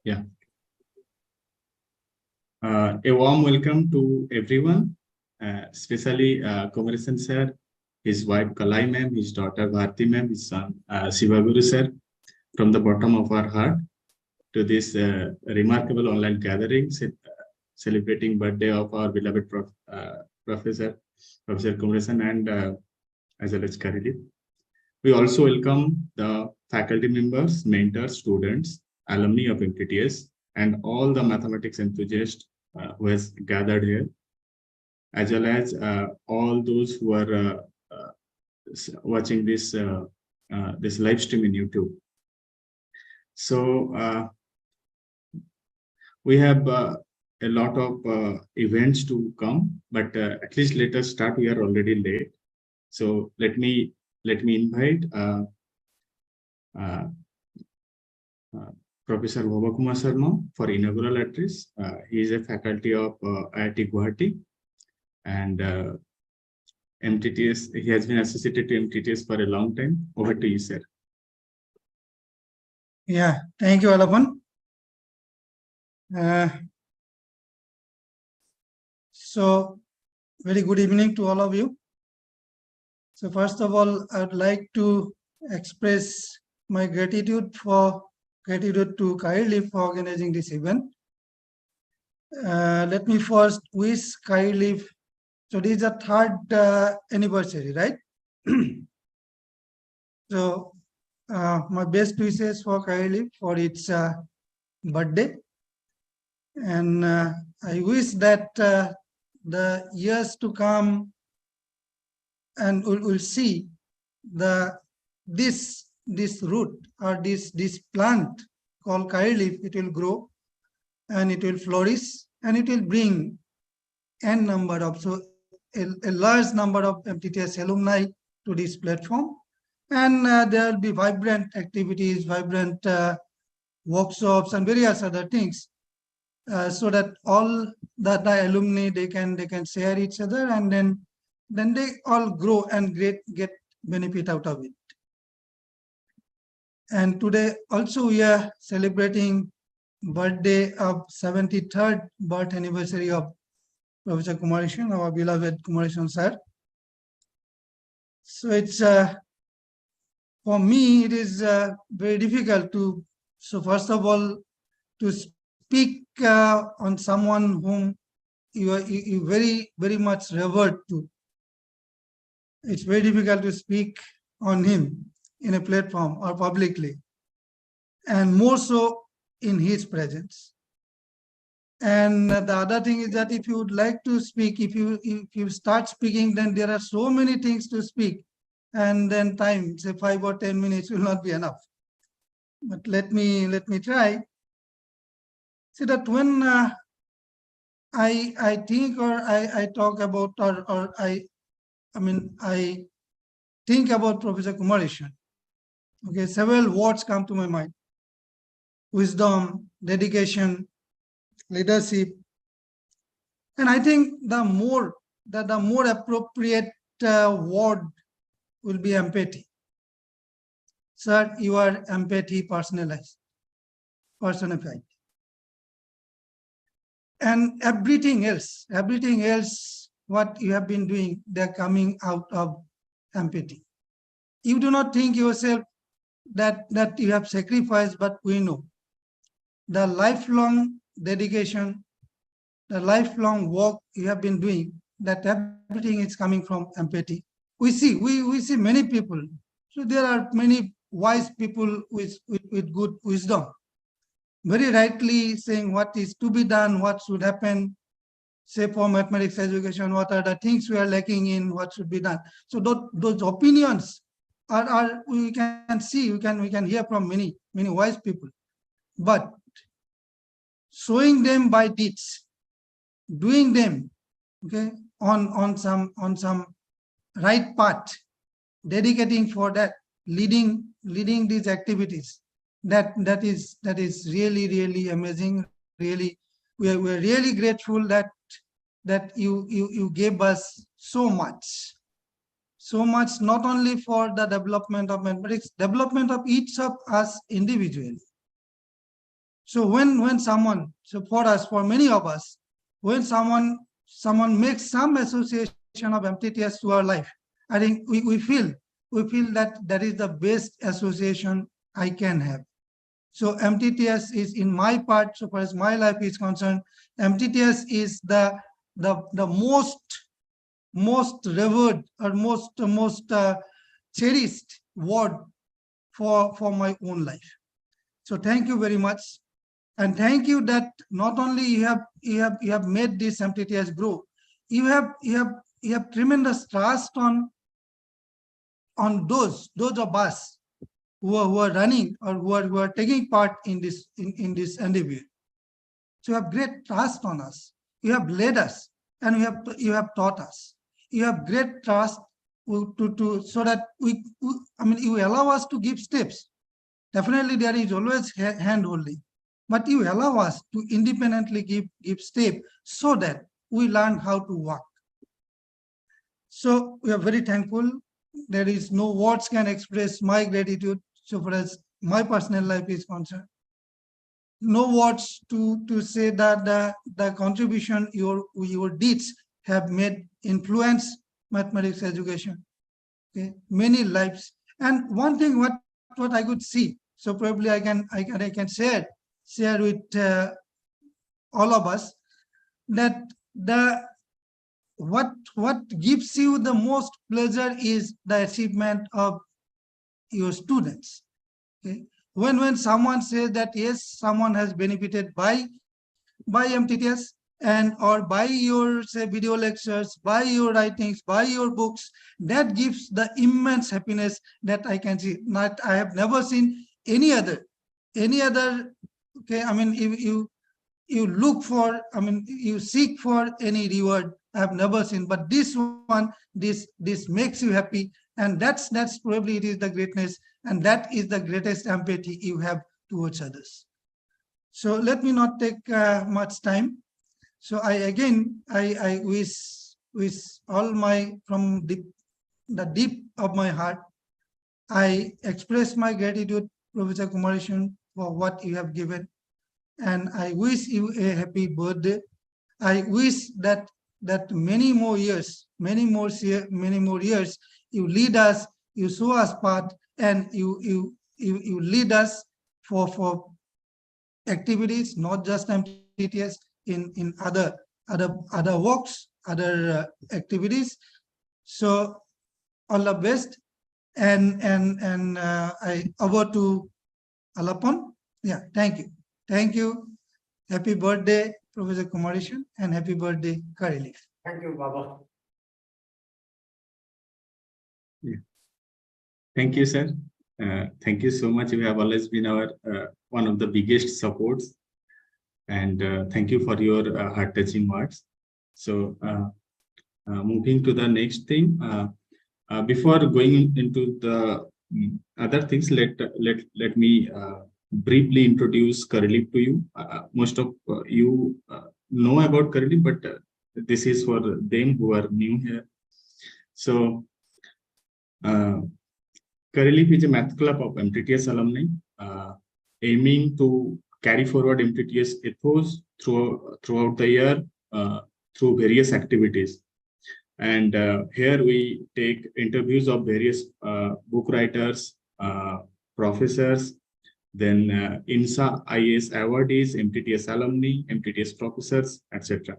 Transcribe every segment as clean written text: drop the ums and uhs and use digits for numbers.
Yeah. A warm welcome to everyone, especially Komaresan sir, his wife Kalai ma'am, his daughter Bharti ma'am, his son Shivaguru sir, from the bottom of our heart to this remarkable online gathering celebrating birthday of our beloved Professor Komaresan and as well as Karidip. We also welcome the faculty members, mentors, students, alumni of MTTS, and all the mathematics enthusiasts who has gathered here, as well as all those who are watching this live stream in YouTube. So we have a lot of events to come, but at least let us start. We are already late, so let me invite Professor Bhavakumar Sharma for inaugural address. He is a faculty of IIT Guwahati and MTTS. He has been associated to MTTS for a long time. Over to you, sir. Yeah, thank you, Alapan. So, very good evening to all of you. So, first of all, I'd like to express my gratitude to Kairleaf for organizing this event. Let me first wish Kairleaf. So, this is the third anniversary, right? So, my best wishes for Kairleaf for its birthday. And I wish that the years to come, and we'll see this root or this plant called Kairleaf. It will grow and it will flourish and it will bring a large number of MTTS alumni to this platform, and there will be vibrant activities, vibrant workshops, and various other things. So that all the alumni they can share each other, and then they all grow and get benefit out of it. And today also we are celebrating birthday of 73rd birth anniversary of Professor Kumaresan, our beloved Kumaresan sir. So it's for me it is very difficult to. So first of all, to speak on someone whom you very much revered to. It's very difficult to speak on him in a platform or publicly, and more so in his presence. And the other thing is that if you would like to speak, if you start speaking, then there are so many things to speak, and then time, say 5 or 10 minutes, will not be enough. But let me try. See that when I think or I talk about or I think about Professor Kumaresan, okay, several words come to my mind: wisdom, dedication, leadership. And I think the more appropriate word will be empathy. Sir, you are empathy personified. And everything else, what you have been doing, they're coming out of empathy. You do not think yourself that you have sacrificed, but we know the lifelong dedication, the lifelong work you have been doing, that everything is coming from empathy. We see many people. So there are many wise people with good wisdom, very rightly saying what is to be done, what should happen, say for mathematics education, what are the things we are lacking in, what should be done. So those opinions are we can see, we can hear from many wise people, but showing them by deeds, doing them, okay, on some right path, dedicating for that, leading these activities, that is really amazing. Really, we're really grateful that you gave us so much, not only for the development of mathematics, development of each of us individually. So when someone, so for us, for many of us, when someone makes some association of MTTS to our life, I think we feel that that is the best association I can have. So MTTS is, in my part, so far as my life is concerned, MTTS is the most revered or most cherished word for my own life. So thank you very much, and thank you that not only you have made this MTTS grow, you have tremendous trust on those of us who are running or who are taking part in this endeavor. So you have great trust on us. You have led us, and you have taught us. You have great trust to so that you allow us to give steps. Definitely there is always hand holding, but you allow us to independently give step so that we learn how to walk. So we are very thankful. There is no words can express my gratitude so far as my personal life is concerned. No words to say that the contribution your deeds have made influence mathematics education. Okay, many lives. And one thing what I could see, so probably I can share with all of us, that what gives you the most pleasure is the achievement of your students. Okay, when someone says that yes, someone has benefited by MTTS, and or by your, say, video lectures, by your writings, by your books, that gives the immense happiness that I can see. Not, I have never seen any other. Okay, I mean, if you look for, I mean, you seek for any reward, I have never seen. But this one, this makes you happy, and that's probably it is the greatness, and that is the greatest empathy you have towards others. So let me not take much time. So I wish all my, from the deep of my heart, I express my gratitude, Professor Kumaresan, for what you have given, and I wish you a happy birthday. I wish that many more years you lead us, you show us path, and you lead us for activities, not just MTTS, in other works, other activities. So all the best, and I over to Alapon. Yeah, thank you. Happy birthday, Professor Kumaresan, and happy birthday, Karilif. Thank you, Baba. Yeah. Thank you, sir. Thank you so much. You have always been our one of the biggest supports, and thank you for your heart-touching words. So, moving to the next thing, before going into the other things, let me briefly introduce Karilif to you. Most of you know about Karilif, but this is for them who are new here. So, Karilif is a math club of MTTS alumni, aiming to carry forward MTTS ethos throughout the year through various activities. And here we take interviews of various book writers, professors, then INSA IAS awardees, MTTS alumni, MTTS professors, etc.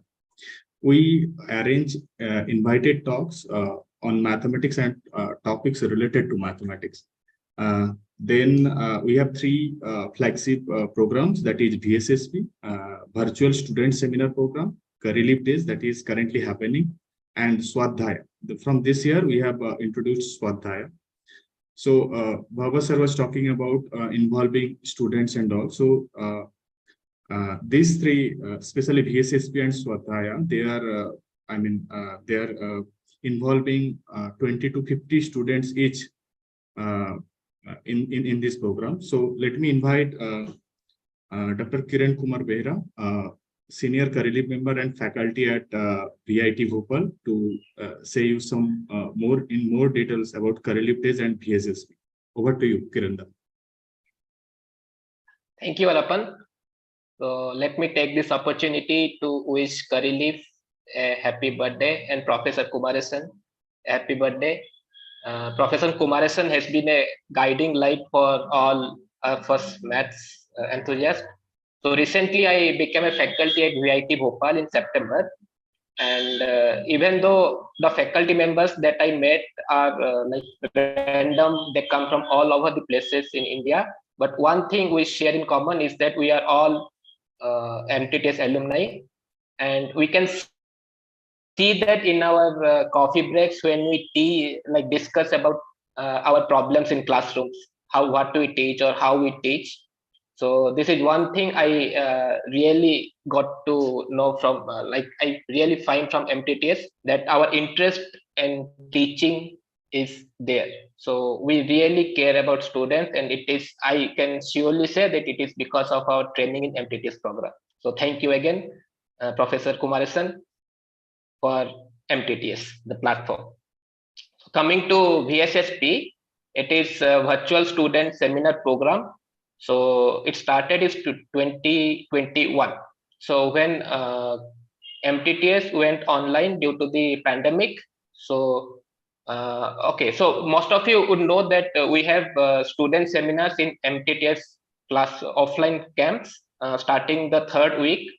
We arrange invited talks on mathematics and topics related to mathematics. Then we have three flagship programs, that is VSSP, Virtual Student Seminar Program, Karilif Days, that is currently happening, and Swadhyaya. From this year, we have introduced Swadhyaya. So Baba sir was talking about involving students and all. So these three, especially VSSP and Swadhyaya, they are, they are involving 20 to 50 students each in this program. So let me invite Dr. Kiran Kumar Behra, senior Karilif member and faculty at VIT Bhopal, to say you some more details about Karilif Days and VSSP. Over to you, Kiran. Thank you, Alapan. So let me take this opportunity to wish Karilif a happy birthday and Professor Kumarasan happy birthday. Professor Kumarasan has been a guiding light for all of us maths enthusiasts. So recently I became a faculty at VIT Bhopal in September. And even though the faculty members that I met are like random, they come from all over the places in India. But one thing we share in common is that we are all MTTS alumni, and we can see that in our coffee breaks when we discuss about our problems in classrooms, what we teach or how we teach. So this is one thing I really got to know from I really find from MTTS, that our interest in teaching is there. So we really care about students, and it is, I can surely say that it is because of our training in MTTS program. So thank you again, Professor Kumarasan, for MTTS, the platform. Coming to VSSP, it is a virtual student seminar program. So it started is 2021. So when MTTS went online due to the pandemic, so okay, so most of you would know that we have student seminars in MTTS class offline camps starting the third week.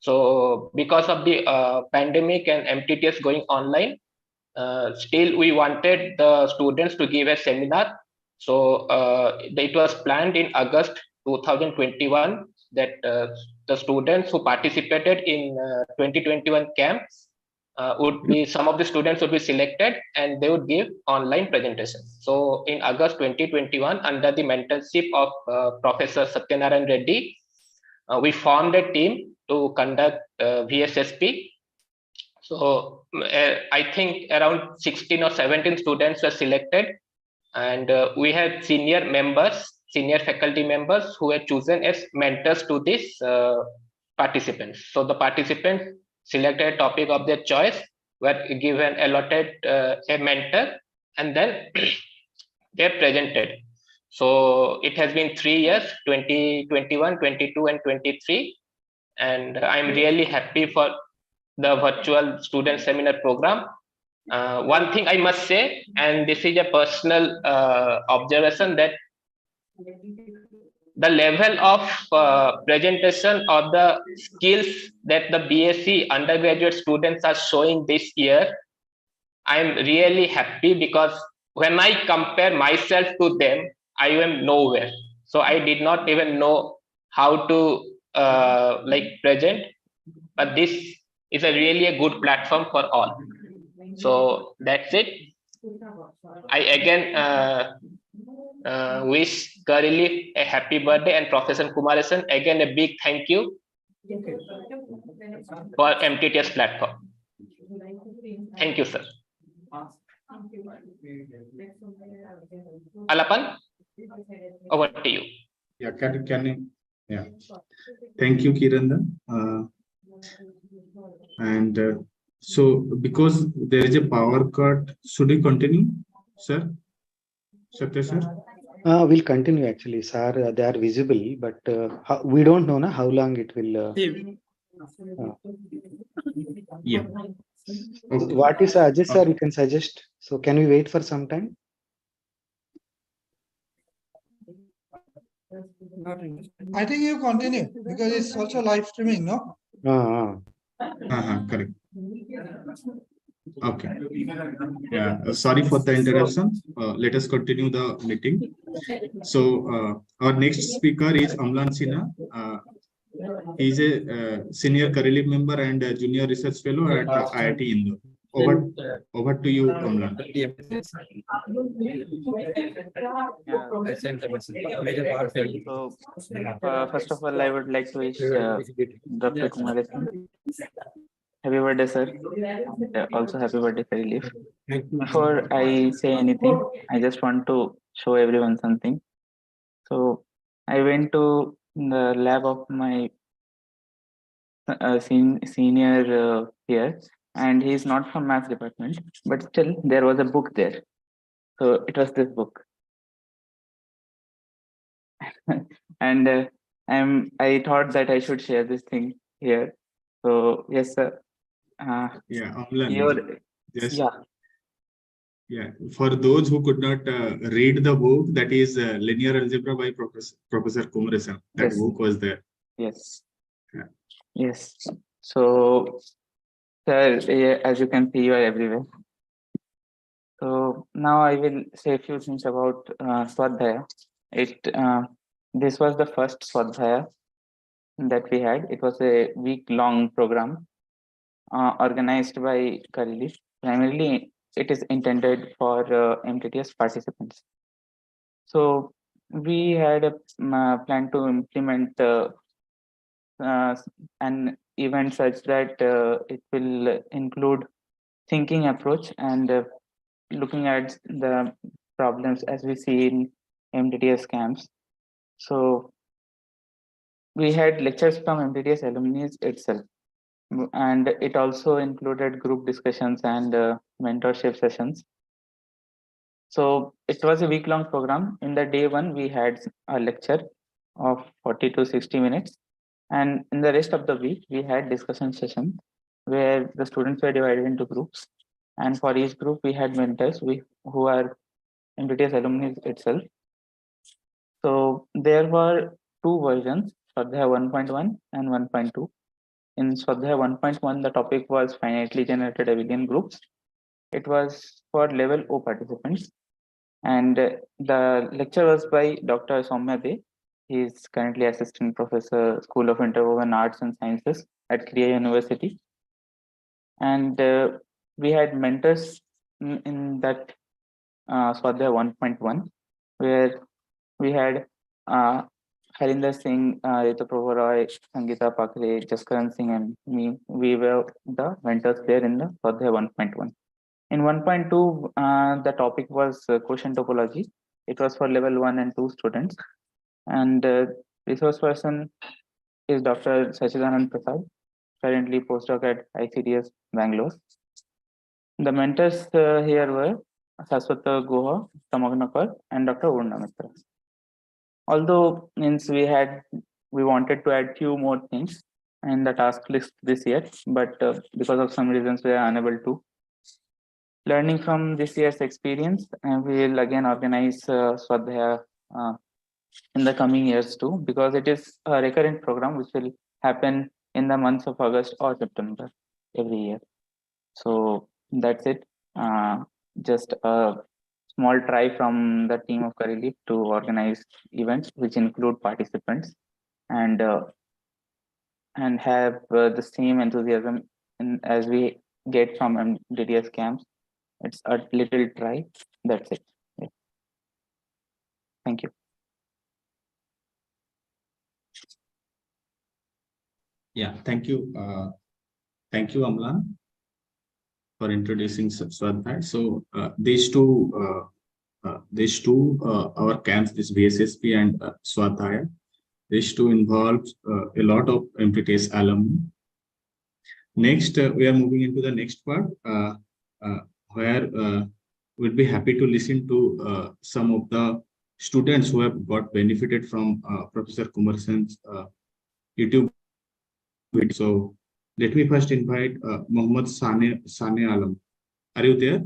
So because of the pandemic and MTTS going online, still we wanted the students to give a seminar. So it was planned in August 2021 that the students who participated in 2021 camps some of the students would be selected and they would give online presentations. So in August 2021, under the mentorship of Professor Satyanarayan Reddy, we formed a team to conduct VSSP. So I think around 16 or 17 students were selected, and we had senior faculty members who were chosen as mentors to these participants. So the participants selected a topic of their choice, were given allotted a mentor, and then they presented. So it has been 3 years, 2021, 22, and 23, and I'm really happy for the virtual student seminar program. One thing I must say, and this is a personal observation, that the level of presentation or the skills that the BSc undergraduate students are showing this year, I'm really happy, because when I compare myself to them, I am nowhere. So I did not even know how to present, but this is really a good platform for all. So that's it. I again wish Karilif a happy birthday, and Professor Kumarasan again a big thank you for MTTS platform. Thank you, sir. Alapan, over to you. Yeah, yeah. Thank you, Kirandan. So because there is a power cut, should we continue, sir? Satya sir? We'll continue actually, sir. They are visible, but we don't know how long it will. Yeah. Okay. What is Ajay sir? You can suggest. So can we wait for some time? I think you continue because it's also live streaming, no? Correct. Okay. Yeah. Sorry for the interruption. Let us continue the meeting. So our next speaker is Amlan Sinha. He is a senior Karilif member and a junior research fellow at IIT Indore. Over to you, Amlan. So, first of all, I would like to wish Dr. Kumarasan happy birthday, sir. Also, happy birthday, Karilif. Before I say anything, I just want to show everyone something. So, I went to the lab of my senior here, and he is not from maths department, but still there was a book there. So it was this book. And I thought that I should share this thing here. So yes, sir. Yeah, Amlan, Your just yeah, yeah. For those who could not read the book, that is Linear Algebra by Professor Kumarasan. That yes, book was there. yes, Yeah. yes. So, sir, as you can see, you are everywhere. So now I will say a few things about Swadhyaya. This was the first Swadhyaya that we had. It was a week-long program organized by Karili. Primarily, it is intended for MTTS participants. So we had a plan to implement an event such that it will include thinking approach and looking at the problems as we see in MTTS camps. So we had lectures from MTTS alumni itself, and it also included group discussions and mentorship sessions. So it was a week-long program. In the day one, we had a lecture of 40 to 60 minutes. And in the rest of the week, we had discussion sessions where the students were divided into groups. And for each group, we had mentors who are MTTS alumni itself. So there were two versions, Swadhyaya 1.1 and 1.2. In Swadhyaya 1.1, the topic was finitely generated abelian groups. It was for level O participants. And the lecture was by Dr. Soumya De. He is currently assistant professor, School of Interwoven Arts and Sciences at Kriya University. And we had mentors in that Swadhyaya 1.1, where we had Harinder Singh, Ritu Prabhu Roy, Sangeeta Pakre, Jaskaran Singh, and me. We were the mentors there in the Swadhyaya 1.1. In 1.2, the topic was quotient topology. It was for level 1 and 2 students. And resource person is Dr. Sachidanand Prasad, currently postdoc at ICDS Bangalore. The mentors here were Saswata Guha, Tamagnakar, and Dr. Urna Mitra. Although means we wanted to add few more things in the task list this year, but because of some reasons we are unable to. Learning from this year's experience, and we will again organize Swadhyaya in the coming years too, because it is a recurrent program which will happen in the months of August or September every year. So that's it. Just a small try from the team of Karili to organize events which include participants and have the same enthusiasm as we get from MDDS camps. It's a little try. That's it. Yeah. Thank you. Yeah, thank you. Thank you, Amlan, for introducing Swadhyaya. So these two, our camps, this VSSP and Swadhyaya, these two involves a lot of MTTS alumni. Next, we are moving into the next part, where we'll be happy to listen to some of the students who have got benefited from Professor Kumarasan's YouTube video. So let me first invite Mohammad Sane Alam. Are you there?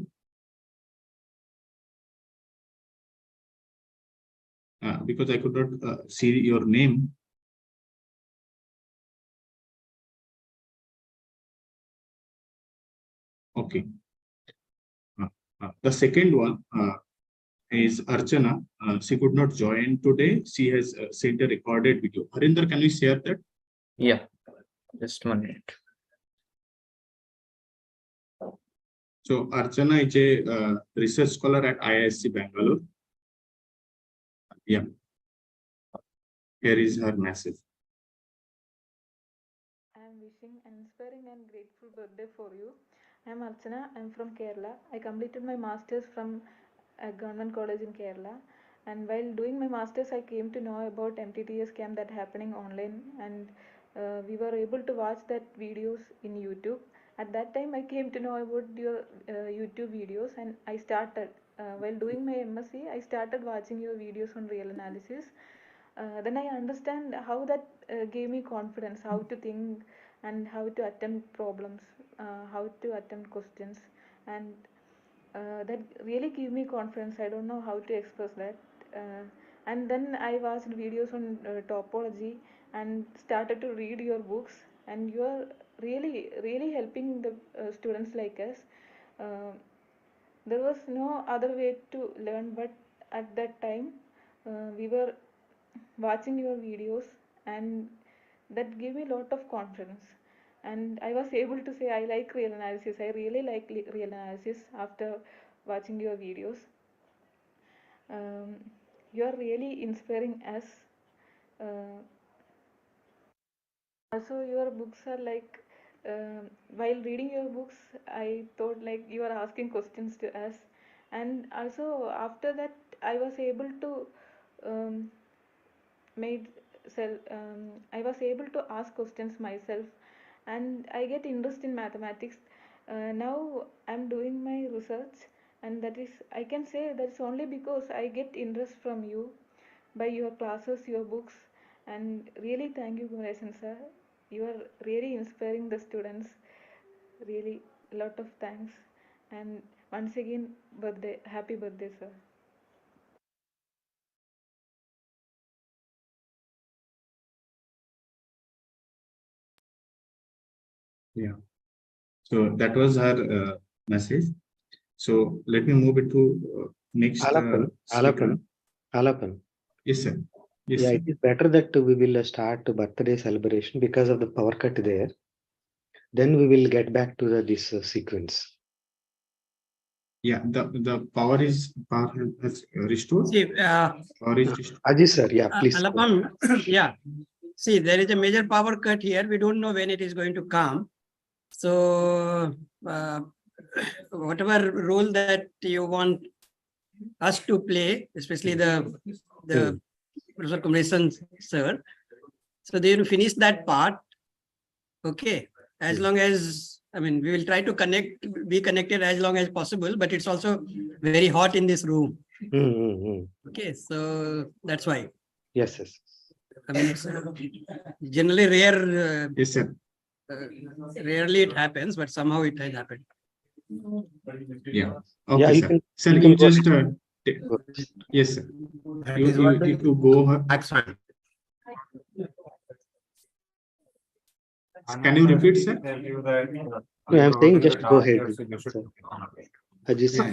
Because I could not see your name. Okay. The second one is Archana. She could not join today. She has sent a recorded video. Harinder, can you share that? Yeah, just 1 minute. So Archana is a research scholar at IISc Bangalore. Yeah. Here is her message. I am wishing an inspiring and grateful birthday for you. I am Archana. I am from Kerala. I completed my masters from a government college in Kerala. And while doing my masters, I came to know about MTTS camp that happening online, and we were able to watch that videos in YouTube. At that time, I came to know about your YouTube videos, and I started while doing my MSc. I started watching your videos on real analysis. then I understand how that gave me confidence, how to think and how to attempt problems, how to attempt questions, and that really gave me confidence. I don't know how to express that. And then I watched videos on topology and started to read your books, and you are really helping the students like us. Uh, there was no other way to learn, but at that time we were watching your videos, and that gave me a lot of confidence, and I was able to say I like real analysis. I really like real analysis after watching your videos. um, you are really inspiring us. uh, Also, your books are like, while reading your books, I thought like you are asking questions to us, and also after that, I was able to um, made I was able to ask questions myself, and I get interest in mathematics. Now I'm doing my research, and that is, I can say that's only because I get interest from you by your classes, your books, and really thank you, Kumaresan sir. You are really inspiring the students. Really, a lot of thanks. And once again, birthday, happy birthday, sir. Yeah. So that was her message. So let me move it to next Alapan, speaker. Alapan. Yes, sir. Yes, Yeah, sir. it is better that we will start birthday celebration because of the power cut there. Then we will get back to this sequence. Yeah, the power has restored. See, Power is restored. Ajit sir, yeah, please. Alapam, yeah. See, there is a major power cut here. We don't know when it is going to come. So, whatever role that you want us to play, especially the Professor Kumaresan sir. So they will finish that part. Okay. As long as, I mean, we will try to be connected as long as possible, but it's also very hot in this room. Okay. So that's why. Yes, yes. I mean, it's generally rare. Yes, sir. Rarely it happens, but somehow it has happened. Yeah. Okay, Yeah, sir. Sir, you can you go just ahead. yes, sir. You go ahead. Can you repeat, sir? No, I'm saying just go ahead. Sir. Ajit sir.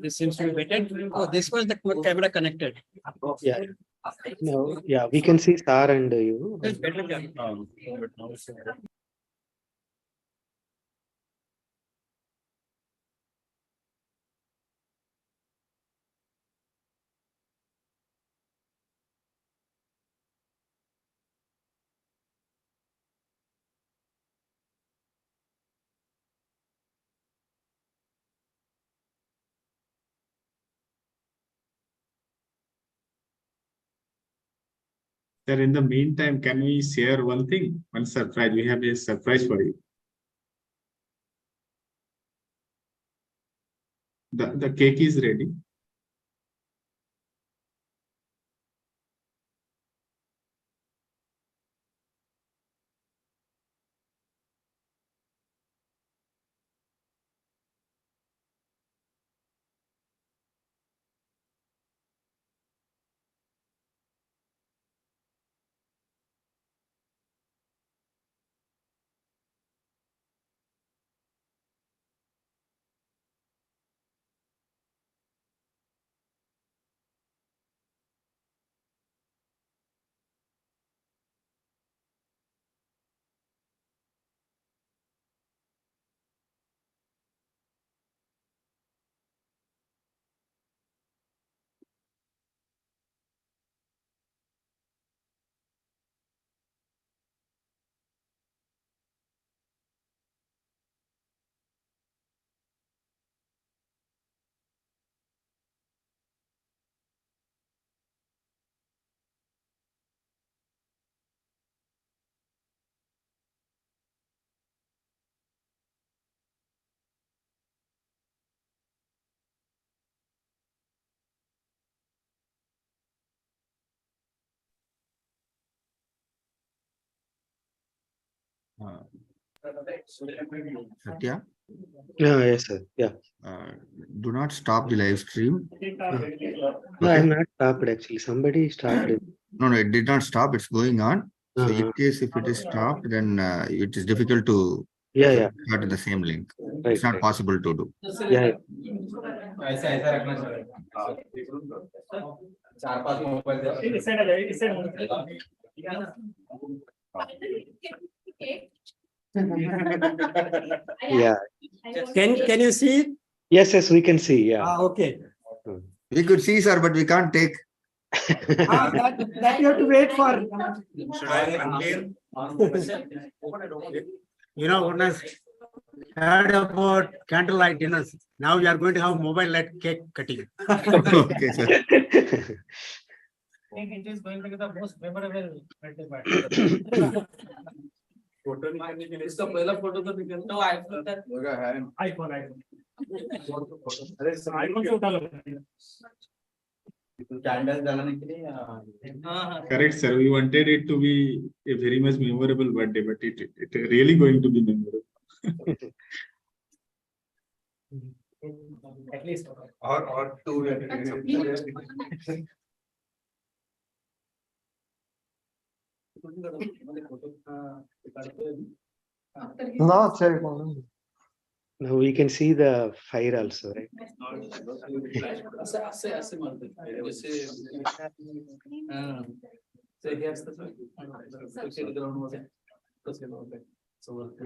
This seems to be better. Oh, this was the camera connected. Yeah. No, yeah, we can see star and you. It's better. Sir, in the meantime, can we share one thing? One surprise. We have a surprise for you. The cake is ready. Satya, Yes, sir. Yeah. do not stop the live stream. No, I'm not stopped actually. Somebody started. No, it did not stop. It's going on. So in case if it is stopped, then it is difficult to Yeah. start in the same link. Right, It's not right. possible to do. Yeah. Yeah. Can you see it? Yes, we can see. Yeah. Okay. We could see, sir, but we can't take. That you have to wait for. Should I unveil? One has heard about candlelight dinners. Now we are going to have mobile light cake cutting. Okay, sir. It is going to be the most memorable birthday party. इसका पहला photo तो निकलता है iPhone iPhone से उठा लो candle जलाने के लिए Correct, sir. We wanted it to be a very much memorable birthday, but it really going to be memorable. at least Or two. No, sir. Now we can see the fire also, right?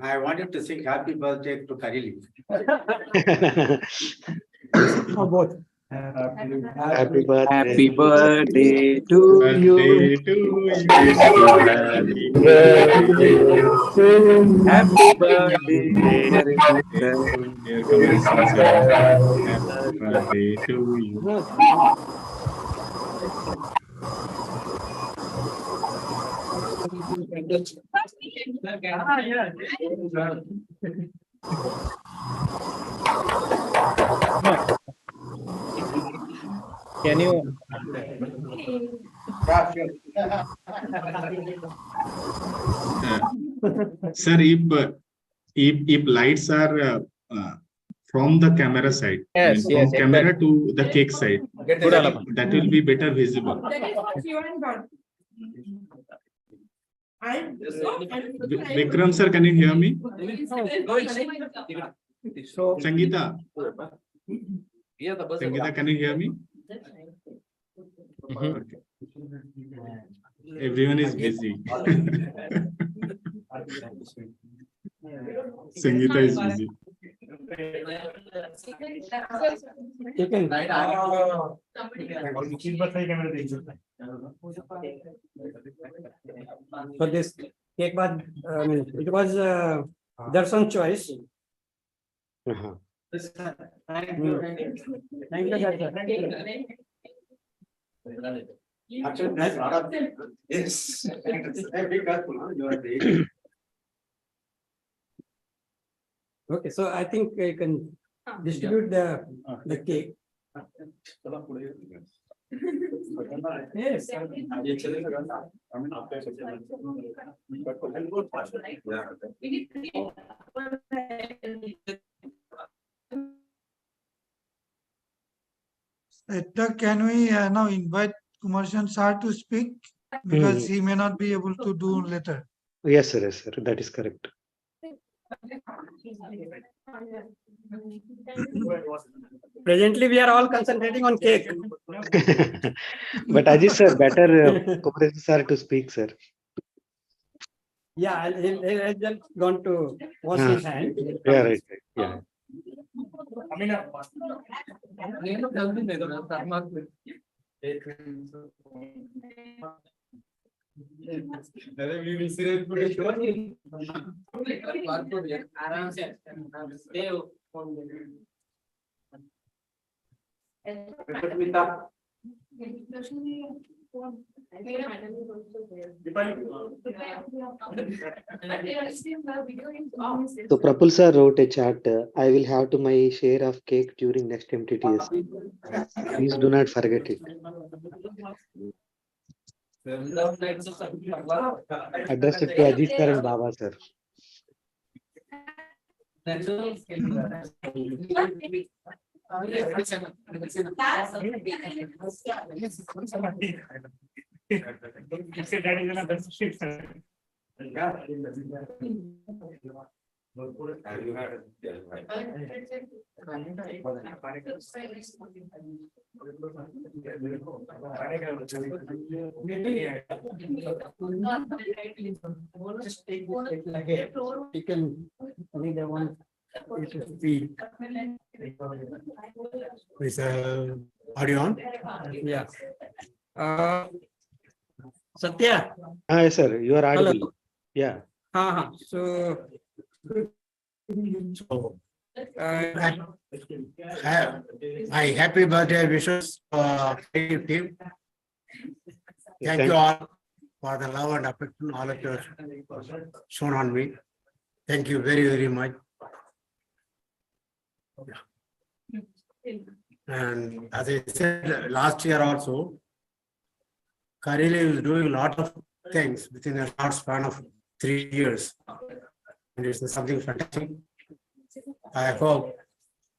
I wanted to sing happy birthday to Karili. Both. Happy birthday. Happy birthday to you. Happy Happy birthday. birthday to you. Can you? Sir, if lights are from the camera side, Yes, from yes, camera to the cake side, Good Alama. that will be better visible. Vikram sir, can you hear me? Sangeeta, Sangeeta, can you hear me? Okay. Everyone is busy. Sangeeta is busy. For this cake was, it was Darshan choice. Uh-huh. Thank you, Darshan. Yes. Okay, so I think I can distribute the cake. Yes. Can we now invite Kumar sir to speak? Because he may not be able to do later. Yes, sir. That is correct. Presently, we are all concentrating on cake. But Ajit sir, better Kumar sir to speak, sir. Yeah, I'll just going to wash his hand. Yeah, right. Yeah. So Prapul sir wrote a chat. I will have to my share of cake during next MTTS. Please do not forget it. Address it to Ajit sir and Baba sir. Is audio on? Yeah. Satya. Yes, sir, you are Hello. audible. Yeah. So, So, my happy birthday wishes creative team. Thank you all for the love and affection all of you have shown on me. Thank you very, very much. And as I said last year also, Kareli is doing a lot of things within a short span of 3 years. And it's something fantastic. I hope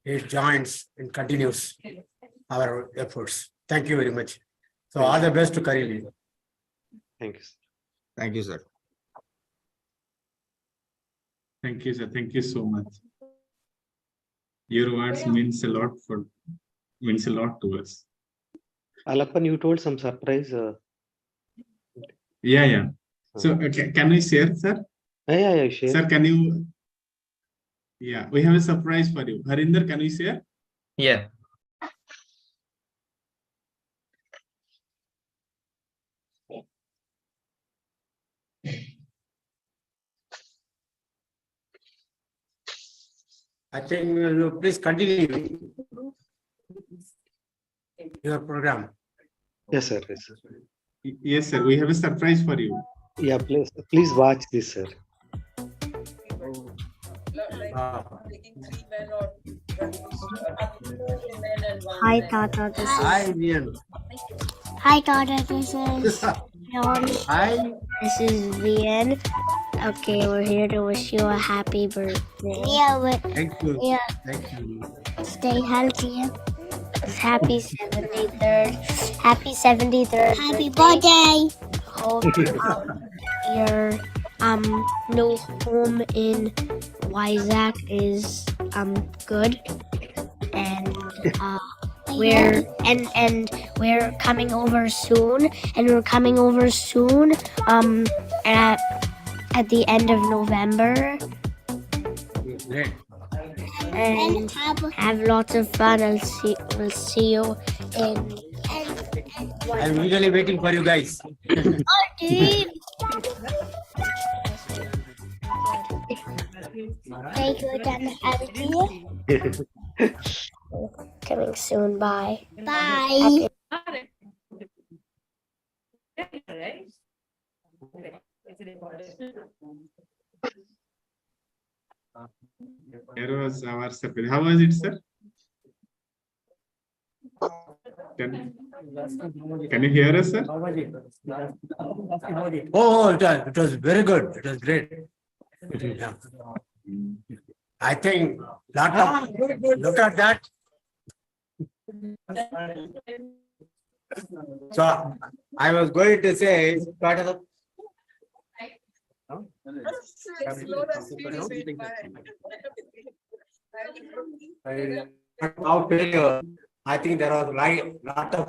it joins and continues our efforts. Thank you very much. So all the best to Kareli. Thank you. Thank you, sir. Thank you, sir. Thank you so much. Your words means a lot to us. Alappan, you told some surprise. Yeah. So can we share, sir? Yeah, share. Sir, can you? Yeah, we have a surprise for you. Harinder, can you share? Yeah. I think you please continue your program. Yes, sir. Yes, sir. We have a surprise for you. Yeah, please watch this, sir. Hi, Tata. This is. Hi, Vian. Hi, Tata. This is. Hi. This is Vian. Okay, we're here to wish you a happy birthday. Yeah, Thank you. Yeah. Thank you. Stay healthy. Happy 73rd. Happy 73rd. Happy birthday. Hope your new home in Isaac is good, and we're coming over soon, at the end of November. Great. And have lots of fun. We'll see you in. I'm eagerly waiting for you guys. Take your time, coming soon. Bye. Bye. Here was our surprise. How was it, sir? Can you hear us, sir? Oh, it was very good. It was great. Yeah. I think look at that. So I was going to say part of the I think there was lot of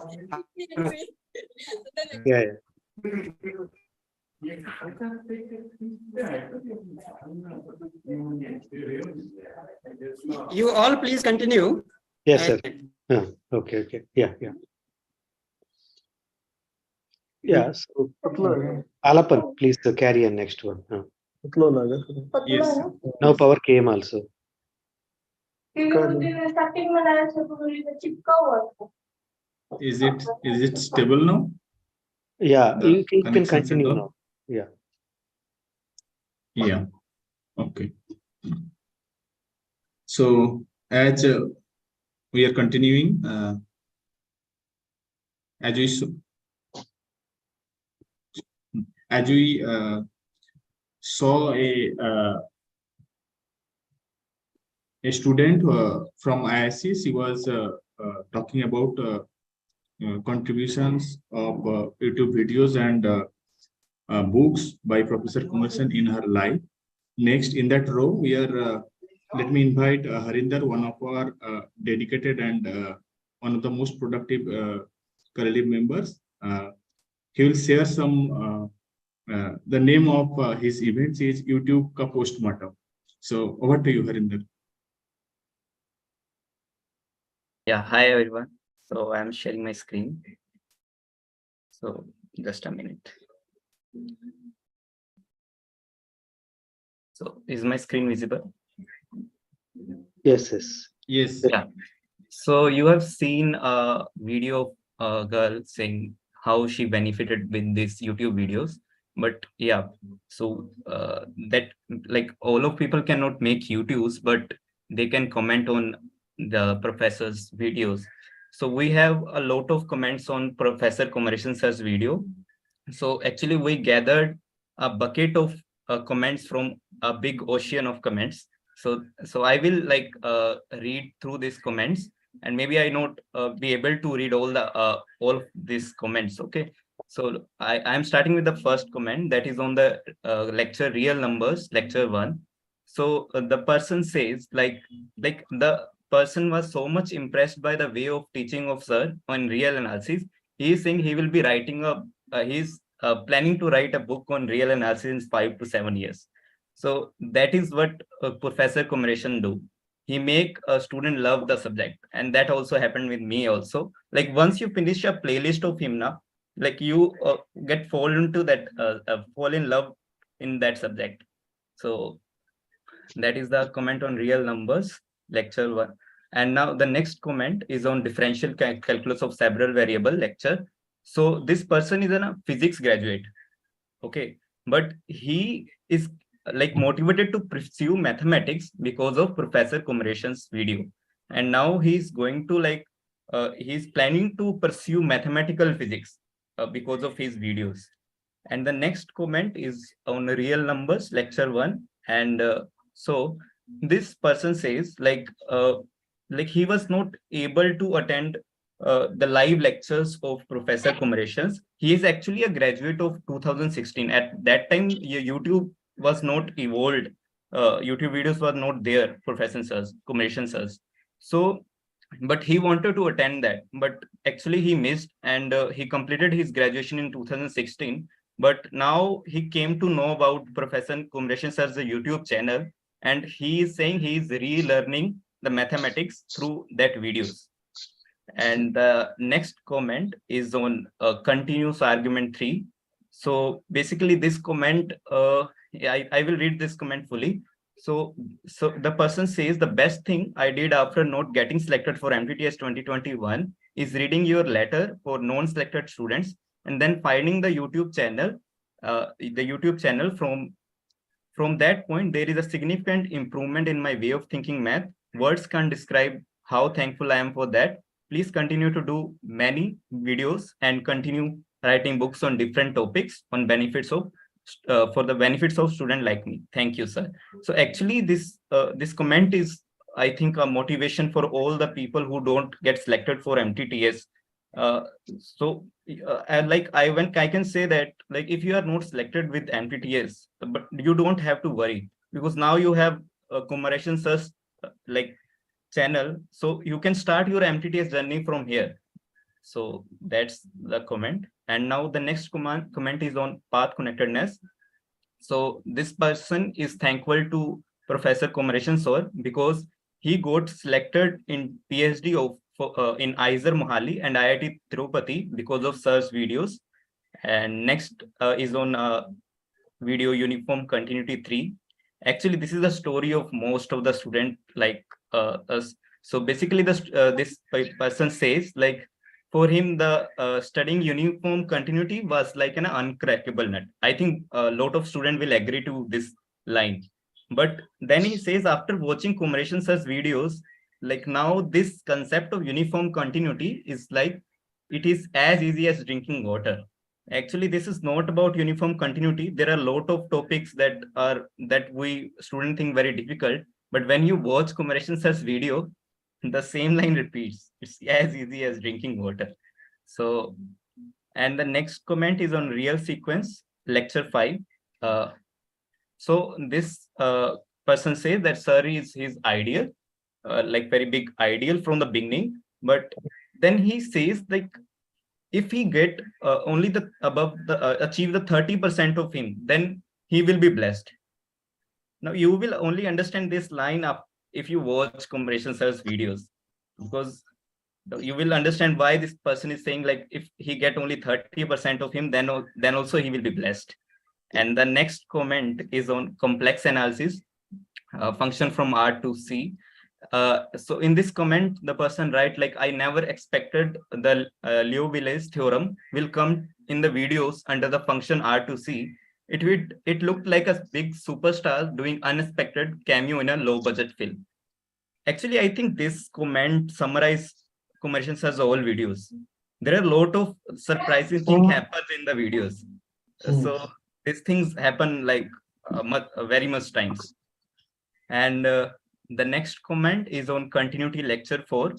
Yeah. You all please continue. Yes, sir. Okay. Yeah. Yeah. So, Alappan, please carry on next one. Yes, sir. Now power came also. Is it stable now? Yeah, The you can connections and continue all? now. Yeah. Yeah. Okay. So as we are continuing, as we saw a student from IIC. She was talking about contributions of YouTube videos and books by Professor Kumaresan in her life. Next, in that row, we are. Let me invite Harinder, one of our dedicated and one of the most productive Kareli members. He will share some. The name of his events is YouTube Ka Postmortem. So over to you, Harinder. Yeah, hi everyone. So I'm sharing my screen. So just a minute. So is my screen visible? Yes, yes. Yes. Yeah. So you have seen a video of a girl saying how she benefited with these YouTube videos. But yeah, so that like all of people cannot make YouTubes, but they can comment on the professor's videos. So we have a lot of comments on Professor Kumaresan sir's video. So actually we gathered a bucket of comments from a big ocean of comments. So I will like read through these comments, and maybe I not be able to read all of these comments. Okay. So I'm starting with the first comment that is on the lecture Real Numbers, lecture 1. So the person says like the person was so much impressed by the way of teaching of sir on real analysis. He is saying he will be writing a he's planning to write a book on real analysis in 5 to 7 years. So that is what Professor Kumaresan do. He make a student love the subject, and that also happened with me also. Like once you finish a playlist of him now, like you get fall into that fall in love in that subject. So that is the comment on real numbers, lecture 1. And now the next comment is on differential calculus of several variable, lecture. So this person is a physics graduate, okay, but he is like motivated to pursue mathematics because of Professor Kumaresan's video, and now he's going to like he's planning to pursue mathematical physics because of his videos. And the next comment is on real numbers, lecture 1. And so this person says like he was not able to attend the live lectures of Professor Kumaresan. He is actually a graduate of 2016. At that time, YouTube was not evolved. YouTube videos were not there, Professor Kumaresan sirs. So, but he wanted to attend that, but actually he missed, and he completed his graduation in 2016. But now he came to know about Professor Kumaresan sir's YouTube channel, and he is saying he is relearning the mathematics through that videos. And the next comment is on continuous argument 3. So basically this comment, I will read this comment fully. So the person says the best thing I did after not getting selected for MTTS 2021 is reading your letter for non-selected students and then finding the YouTube channel. From that point, there is a significant improvement in my way of thinking math. Words can't describe how thankful I am for that. Please continue to do many videos and continue writing books on different topics on benefits of for the benefits of student like me. Thank you, sir. So actually this comment is, I think, a motivation for all the people who don't get selected for MTTS. I can say that like if you are not selected with MTTS, but you don't have to worry, because now you have Kumaresan sir's like channel, so you can start your MTTS journey from here. So that's the comment. And now the next comment is on path connectedness. So this person is thankful to Professor Kumaresan sir because he got selected in PhD of in IISER Mohali and IIT Tirupati because of sir's videos. And next is on video uniform continuity 3. Actually, this is the story of most of the student like us. So basically, this person says like for him the studying uniform continuity was like an uncrackable nut. I think a lot of students will agree to this line. But then he says after watching Kumaresan sir's videos, like now this concept of uniform continuity is like it is as easy as drinking water. Actually, this is not about uniform continuity. There are a lot of topics that we students think very difficult. But when you watch Kumaresan sir's video, the same line repeats. It's as easy as drinking water. So, and the next comment is on real sequence, lecture 5. So this person says that sir is his ideal, like very big ideal from the beginning. But then he says like, if he get only the above the achieve the 30% of him, then he will be blessed. Now you will only understand this line up if you watch Kumaresan sir's videos, because you will understand why this person is saying like, if he get only 30% of him, then also he will be blessed. And the next comment is on complex analysis, function from R to C. So in this comment, the person write like, I never expected the Liouville's theorem will come in the videos under the function R to C. It looked like a big superstar doing unexpected cameo in a low budget film. Actually, I think this comment summarizes Kumaresan sir's all videos. There are a lot of surprising things happen in the videos. So these things happen like very much times. And the next comment is on continuity lecture 4.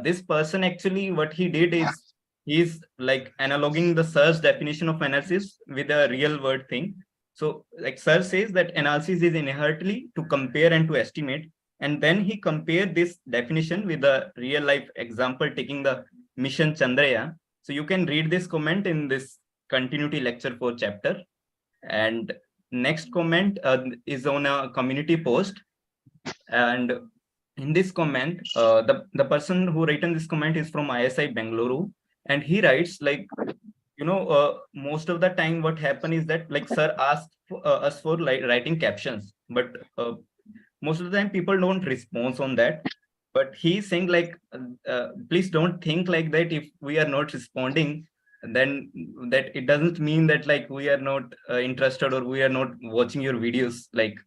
This person actually, what he did is, he's like analoging the sir's definition of analysis with a real world thing. So like sir says that analysis is inherently to compare and to estimate. And then he compared this definition with a real life example, taking the mission Chandrayaan. So you can read this comment in this continuity lecture 4 chapter. And next comment is on a community post. And in this comment, the person who written this comment is from ISI Bengaluru. And he writes like, most of the time what happened is that like sir asked us for like writing captions, but most of the time people don't respond on that. But he's saying like, please don't think like that. If we are not responding, then that it doesn't mean that like we are not interested or we are not watching your videos like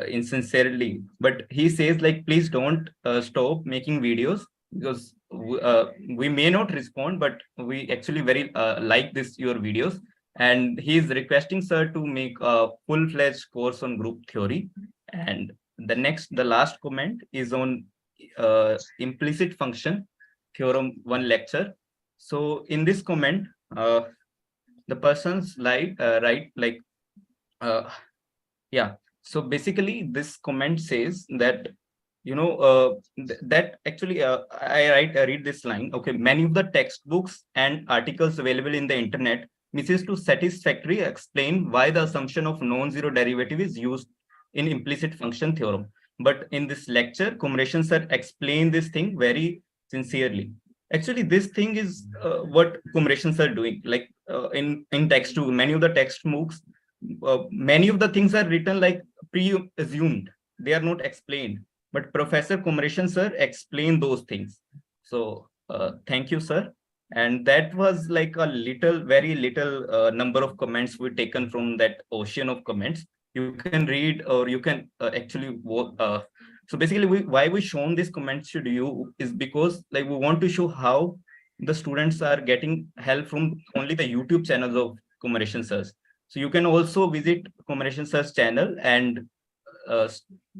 insincerely. But he says like, please don't stop making videos, because we may not respond, but we actually very like your videos. And he is requesting sir to make a full-fledged course on group theory. And the last comment is on implicit function theorem 1 lecture. So in this comment, the person's write like, so basically this comment says that, that actually I read this line. Okay, many of the textbooks and articles available in the internet misses to satisfactorily explain why the assumption of non-zero derivative is used in implicit function theorem. But in this lecture, Kumaresan sir explained this thing very sincerely. Actually, this thing is what Kumaresan sir doing. Like in text 2, many of the text MOOCs, many of the things are written like pre-assumed. They are not explained. But Professor Kumaresan sir explained those things. So thank you, sir. And that was like a very little number of comments were taken from that ocean of comments. You can read, or you can actually so basically why we shown these comments to you is because like we want to show how the students are getting help from only the YouTube channels of Kumaresan sirs. So you can also visit Kumaresan sir's channel, and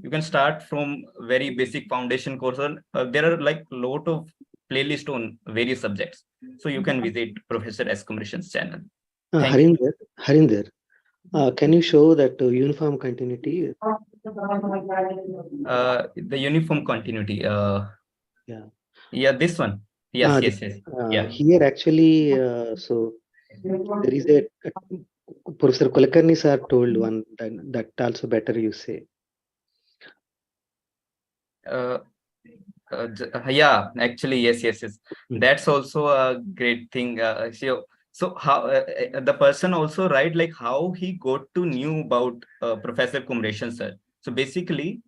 you can start from very basic foundation course. There are like a lot of playlists on various subjects. So you can visit Professor S. Kumaresan's channel. Harinder, can you show that uniform continuity? The uniform continuity. Yeah, this one. Yes. Yeah. Here actually, so there is a Professor Kulkarni sir told one that also better you say. Yeah, actually, yes. That's also a great thing. So how the person also write like how he got to knew about Professor Kumaresan sir. So basically,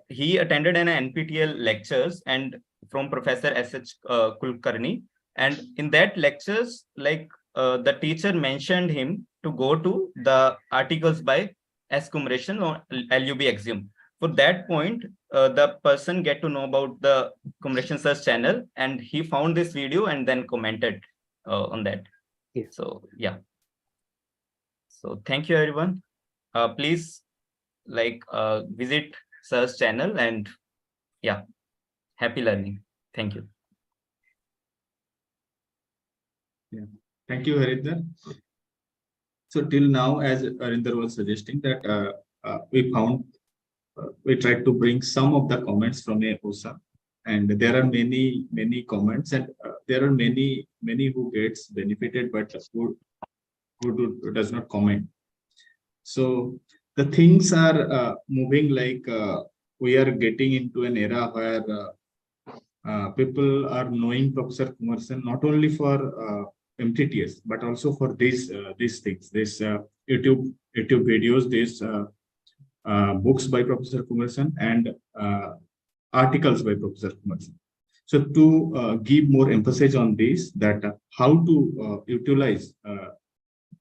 he attended an NPTEL lectures and from Professor S.H. Kulkarni, and in that lectures, like the teacher mentioned him to go to the articles by S. Kumaresan or LUB Axiom. For that point, the person get to know about the Kumaresan sir's channel, and he found this video and then commented on that. Yes. So yeah. So thank you everyone. Please like visit sir's channel, and yeah, happy learning. Thank you. Yeah. Thank you, Harinder. So till now, as Harinder was suggesting, that we tried to bring some of the comments from a OSA, and there are many comments, and there are many who gets benefited, but who does not comment. So the things are moving like we are getting into an era where people are knowing Professor Kumarsan not only for MTTS but also for these things, this YouTube videos, these books by Professor Kumarsan, and articles by Professor Kumarsan. So to give more emphasis on this, that how to utilize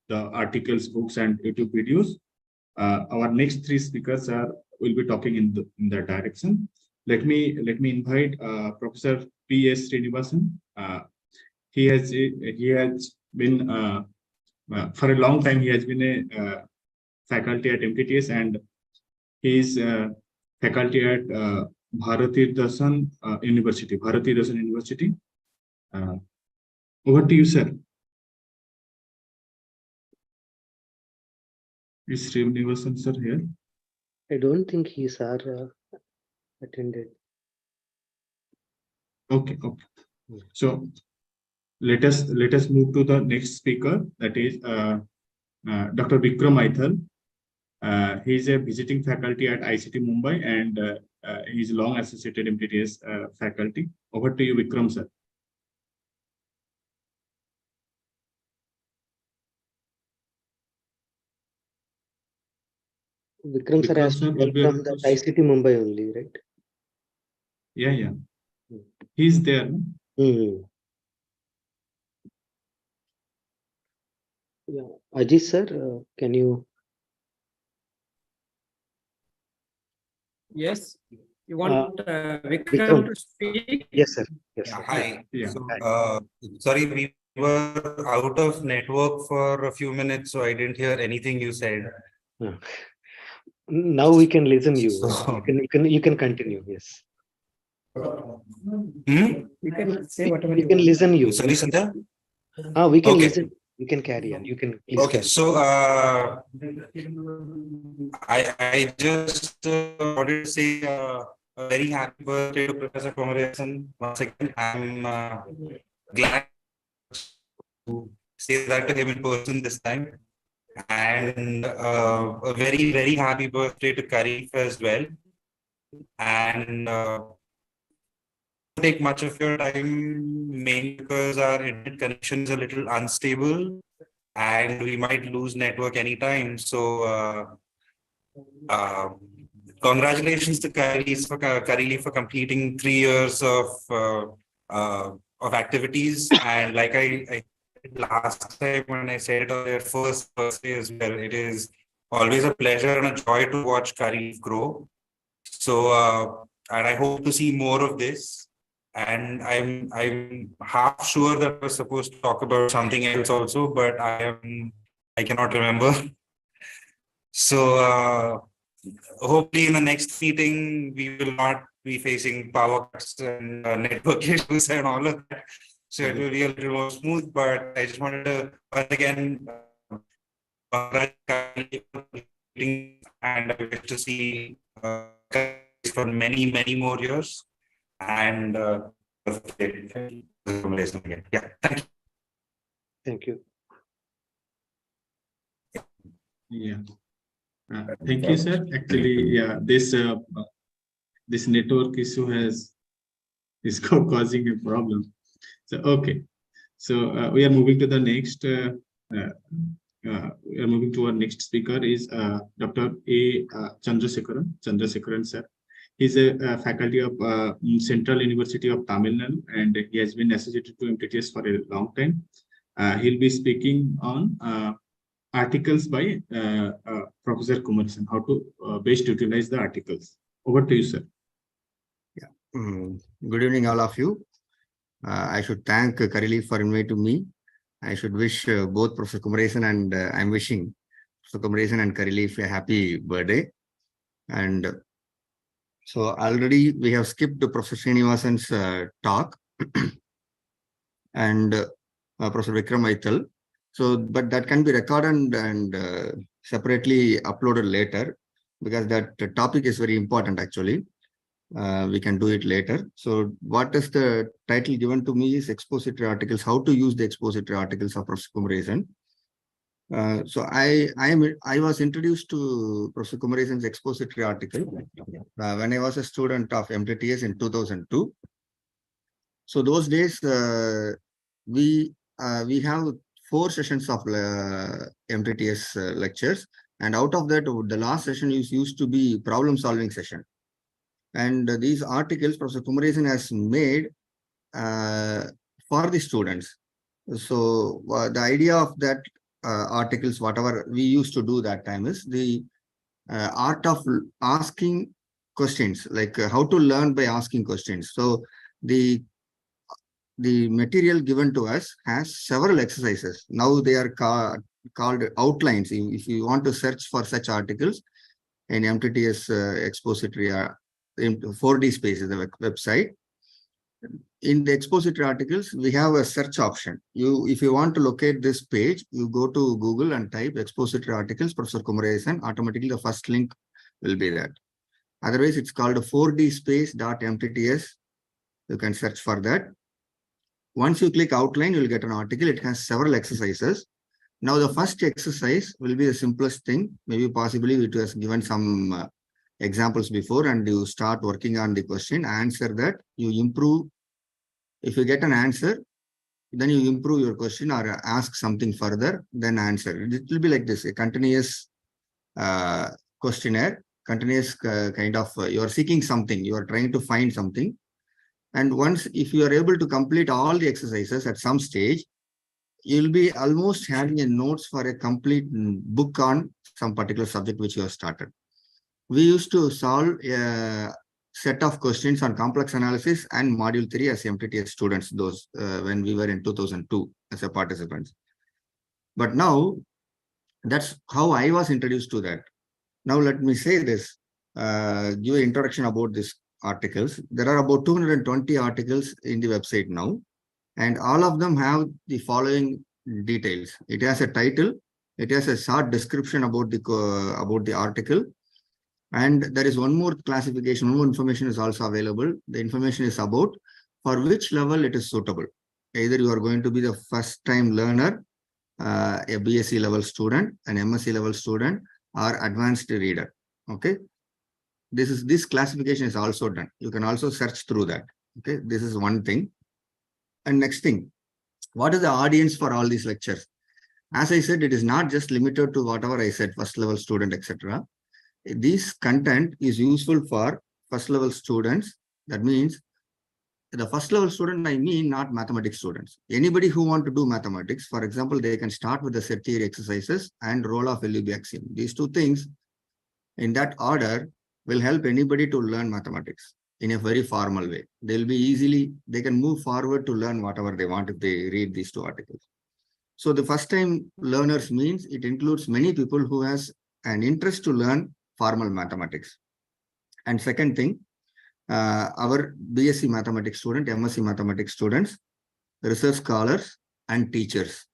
the articles, books, and YouTube videos, our next three speakers will be talking in that direction. Let me invite Professor P.S. Srinivasan. He has been for a long time. He has been a faculty at MTTS, and he is faculty at Bharati Darshan University. Over to you, sir. Is Srinivasan sir here? I don't think he's attended. Okay. So let us move to the next speaker, that is Dr. Vikram Aithal. He is a visiting faculty at ICT Mumbai, and he is long associated MTTS faculty. Over to you, Vikram sir. Vikram sir has will come be from able the to- ICT Mumbai only, right? Yeah. He's there. Yeah. Ajit sir, can you? Yes. You want Vikram Vikram. to speak? Yes, sir. Yes. Yeah, Sir. hi. Yeah. So, sorry, we were out of network for a few minutes, so I didn't hear anything you said. Now we can listen you. So- You can continue. Yes. You can say whatever We you can want. listen you. Sorry, Sandhya? We can Okay. listen. You can carry on. You can please. Okay, so I just wanted to say a very happy birthday to Professor Kumarasam. Once again, I'm glad to say that to him in person this time. And a very, very happy birthday to Karif as well. And take much of your time, mainly because our internet connection is a little unstable and we might lose network anytime. So congratulations to Karili for completing 3 years of activities. And like I last time when I said it on their first birthday as well, it is always a pleasure and a joy to watch Karili grow. So and I hope to see more of this. And I'm half sure that I was supposed to talk about something else also, but I cannot remember. So hopefully in the next meeting we will not be facing power cuts and network issues and all of that. So it will be a little more smooth. But I just wanted to once again congratulate, and I wish to see for many more years. And yeah, thank you. Thank you. Yeah. Thank you, sir. Actually, yeah, this network issue is causing a problem. So okay, so we are moving to the next. We are moving to our next speaker is Dr. A. Chandrasekaran sir. He's a faculty of Central University of Tamil Nadu, and he has been associated to MTTS for a long time. He'll be speaking on articles by Professor Kumarsan, how to best utilize the articles. Over to you, sir. Yeah. Good evening, all of you. I should thank Karili for inviting me. I should wish both Professor Kumarasam and I'm wishing Professor Kumarasam and Karili a happy birthday. And So already we have skipped Professor Srinivasan's talk and Professor Vikram Aital. So, but that can be recorded and separately uploaded later, because that topic is very important actually. We can do it later. So what is the title given to me is expository articles, how to use the expository articles of Professor Kumaresan. So I was introduced to Professor Kumaresan's expository article when I was a student of MTTS in 2002. So those days we have 4 sessions of MTTS lectures, and out of that the last session used to be problem solving session. And these articles Professor Kumaresan has made for the students. So the idea of that articles, whatever we used to do that time, is the art of asking questions, like how to learn by asking questions. So the material given to us has several exercises. Now they are called outlines. If you want to search for such articles in MTTS expository in 4D spaces, the website. In the expository articles, we have a search option. If you want to locate this page, you go to Google and type expository articles, Professor Kumaresan, automatically the first link will be that. Otherwise, it's called 4dspace.mtts. You can search for that. Once you click outline, you'll get an article. It has several exercises. Now, the first exercise will be the simplest thing. Maybe possibly it was given some examples before, and you start working on the question, answer that, you improve. If you get an answer, then you improve your question or ask something further, then answer. It will be like this, a continuous questionnaire, continuous kind of, you are seeking something, you are trying to find something. And once, if you are able to complete all the exercises at some stage, you'll be almost having a notes for a complete book on some particular subject which you have started. We used to solve a set of questions on complex analysis and module 3 as MTTS students, those when we were in 2002 as a participants. But now that's how I was introduced to that. Now let me say this, give an introduction about these articles. There are about 220 articles in the website now, and all of them have the following details. It has a title, it has a short description about the article. And there is one more classification, one more information is also available. The information is about for which level it is suitable. Either you are going to be the first time learner, a BSc level student, an MSc level student, or advanced reader. Okay. This classification is also done. You can also search through that. Okay. This is one thing. And next thing, what is the audience for all these lectures? As I said, it is not just limited to whatever I said, first level student, etc. This content is useful for first level students. That means the first level student, I mean not mathematics students. Anybody who want to do mathematics, for example, they can start with the set theory exercises and roll off LUB axiom. These two things in that order will help anybody to learn mathematics in a very formal way. They can move forward to learn whatever they want if they read these 2 articles. So the first time learners means it includes many people who has an interest to learn formal mathematics. And second thing, our BSc mathematics student, MSc mathematics students, research scholars, and teachers.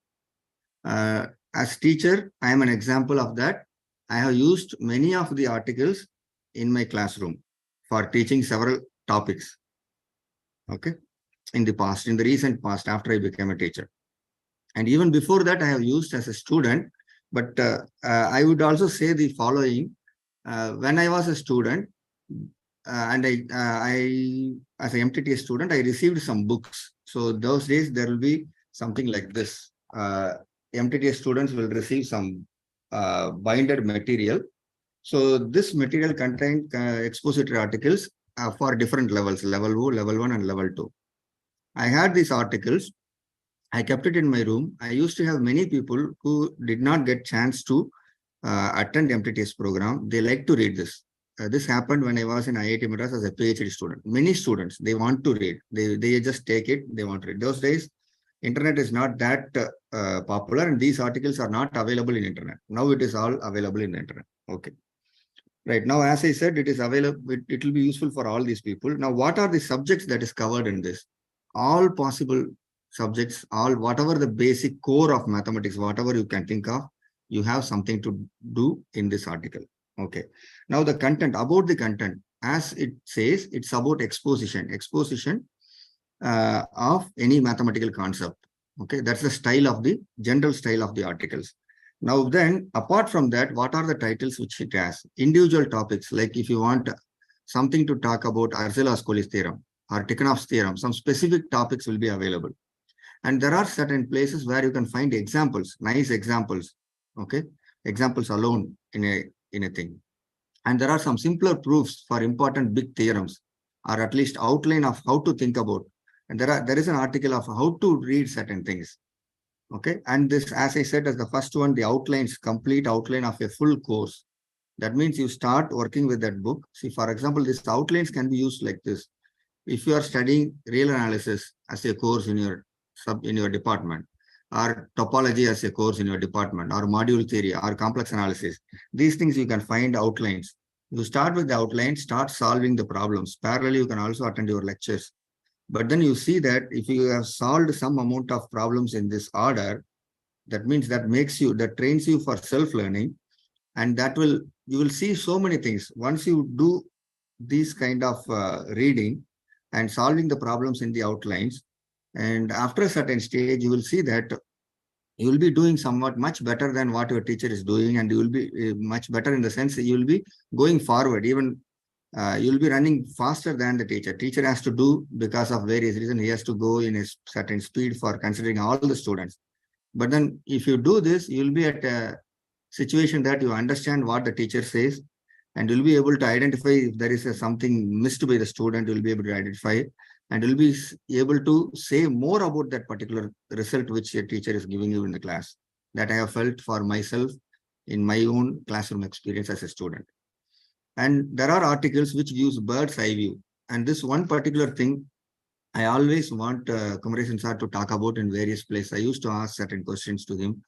As teacher, I am an example of that. I have used many of the articles in my classroom for teaching several topics. Okay, in the recent past, after I became a teacher. And even before that, I have used as a student. But I would also say the following. When I was a student, and I as an MTTS student, I received some books. So those days there will be something like this. MTTS students will receive some binded material. So this material contained expository articles for different levels, level 2, level 1, and level 2. I had these articles. I kept it in my room. I used to have many people who did not get chance to attend MTTS program. They like to read this. This happened when I was in IIT Madras as a PhD student. Many students, they want to read. They just take it. They want to read. Those days, internet is not that popular, and these articles are not available in internet. Now it is all available in the internet. Okay. Right now, as I said, it is available. It will be useful for all these people. Now, what are the subjects that is covered in this? All possible subjects, all whatever the basic core of mathematics, whatever you can think of, you have something to do in this article. Okay. Now the content, about the content, as it says, it's about exposition of any mathematical concept. Okay, that's the style of the general style of the articles. Now then, apart from that, what are the titles which it has? Individual topics, like if you want something to talk about Arzelà-Ascoli's theorem or Tikhonov's theorem, some specific topics will be available. And there are certain places where you can find examples, nice examples, okay? Examples alone in a thing. And there are some simpler proofs for important big theorems, or at least outline of how to think about. And there is an article of how to read certain things. Okay, and this, as I said, as the first one, the outlines, complete outline of a full course. That means you start working with that book. See, for example, these outlines can be used like this. If you are studying real analysis as a course in your department, or topology as a course in your department, or module theory, or complex analysis, these things you can find outlines. You start with the outlines, start solving the problems. Parallelly, you can also attend your lectures. But then you see that if you have solved some amount of problems in this order, that means that trains you for self-learning, and you will see so many things. Once you do these kind of reading and solving the problems in the outlines, and after a certain stage, you will see that you will be doing somewhat much better than what your teacher is doing, and you will be much better in the sense that you will be going forward. Even you'll be running faster than the teacher. Teacher has to do, because of various reasons, he has to go in a certain speed for considering all the students. But then if you do this, you'll be at a situation that you understand what the teacher says, and you'll be able to identify if there is something missed by the student, you'll be able to identify, and you'll be able to say more about that particular result which your teacher is giving you in the class. That I have felt for myself in my own classroom experience as a student. And there are articles which use bird's eye view. And this one particular thing, I always want Kumaresan sir to talk about in various places. I used to ask certain questions to him.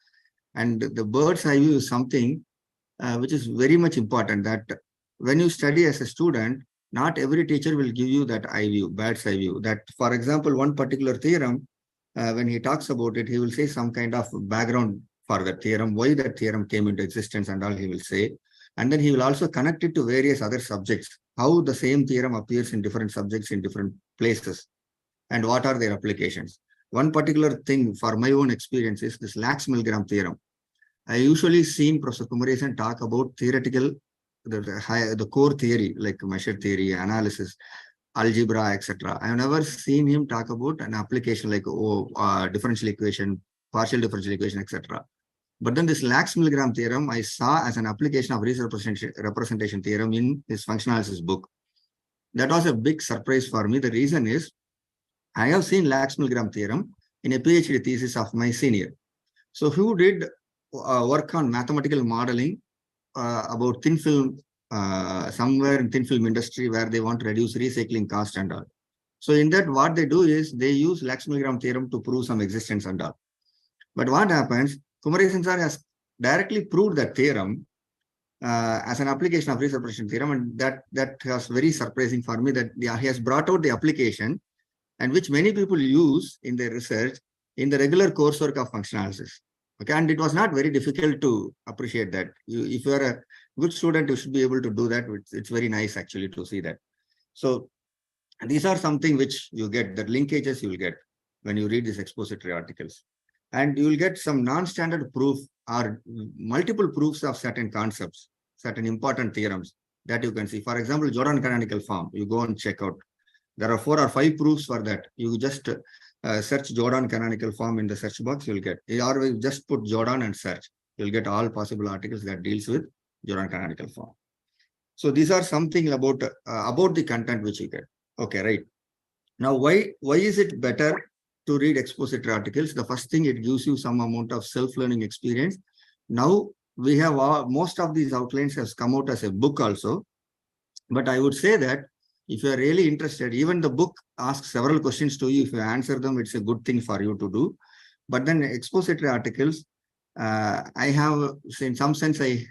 And the bird's eye view is something which is very much important, that when you study as a student, not every teacher will give you that eye view, bird's eye view. That, for example, one particular theorem, when he talks about it, he will say some kind of background for that theorem, why that theorem came into existence and all he will say. And then he will also connect it to various other subjects, how the same theorem appears in different subjects in different places, and what are their applications. One particular thing for my own experience is this Lax-Milgram theorem. I usually seen Professor Kumaresan talk about theoretical, the core theory, like measure theory, analysis, algebra, etc. I have never seen him talk about an application like differential equation, partial differential equation, etc. But then this Lax-Milgram theorem I saw as an application of representation theorem in his functional analysis book. That was a big surprise for me. The reason is I have seen Lax-Milgram theorem in a PhD thesis of my senior. So who did work on mathematical modeling about thin film, somewhere in thin film industry where they want to reduce recycling cost and all. So in that, what they do is they use Lax-Milgram theorem to prove some existence and all. But what happens, Kumaresan sir has directly proved that theorem as an application of representation theorem, and that was very surprising for me, that he has brought out the application, and which many people use in their research in the regular coursework of functional analysis. Okay, and it was not very difficult to appreciate that. If you are a good student, you should be able to do that. It's very nice actually to see that. So these are something which you get, the linkages you will get when you read these expository articles. And you will get some non-standard proof or multiple proofs of certain concepts, certain important theorems that you can see. For example, Jordan canonical form, you go and check out. There are 4 or 5 proofs for that. You just search Jordan canonical form in the search box, you'll get. You always just put Jordan and search. You'll get all possible articles that deals with Jordan canonical form. So these are something about the content which you get. Okay, right. Now, why is it better to read expository articles? The first thing, it gives you some amount of self-learning experience. Now we have most of these outlines has come out as a book also. But I would say that if you are really interested, even the book asks several questions to you. If you answer them, it's a good thing for you to do. But then expository articles, I have, in some sense, I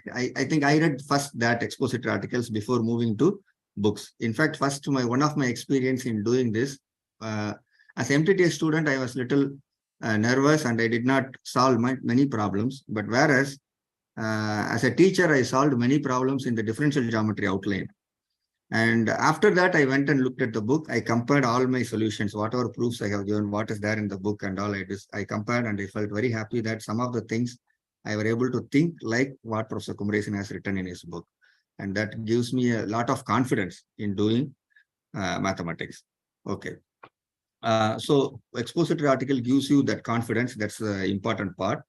think I read first that expository articles before moving to books. In fact, first one of my experience in doing this, as MTTS student, I was little nervous and I did not solve many problems. But whereas as a teacher, I solved many problems in the differential geometry outline. And after that, I went and looked at the book. I compared all my solutions, whatever proofs I have given, what is there in the book and all. I compared and I felt very happy that some of the things I were able to think like what Professor Kumaresan has written in his book. And that gives me a lot of confidence in doing mathematics. Okay. So expository article gives you that confidence. That's the important part.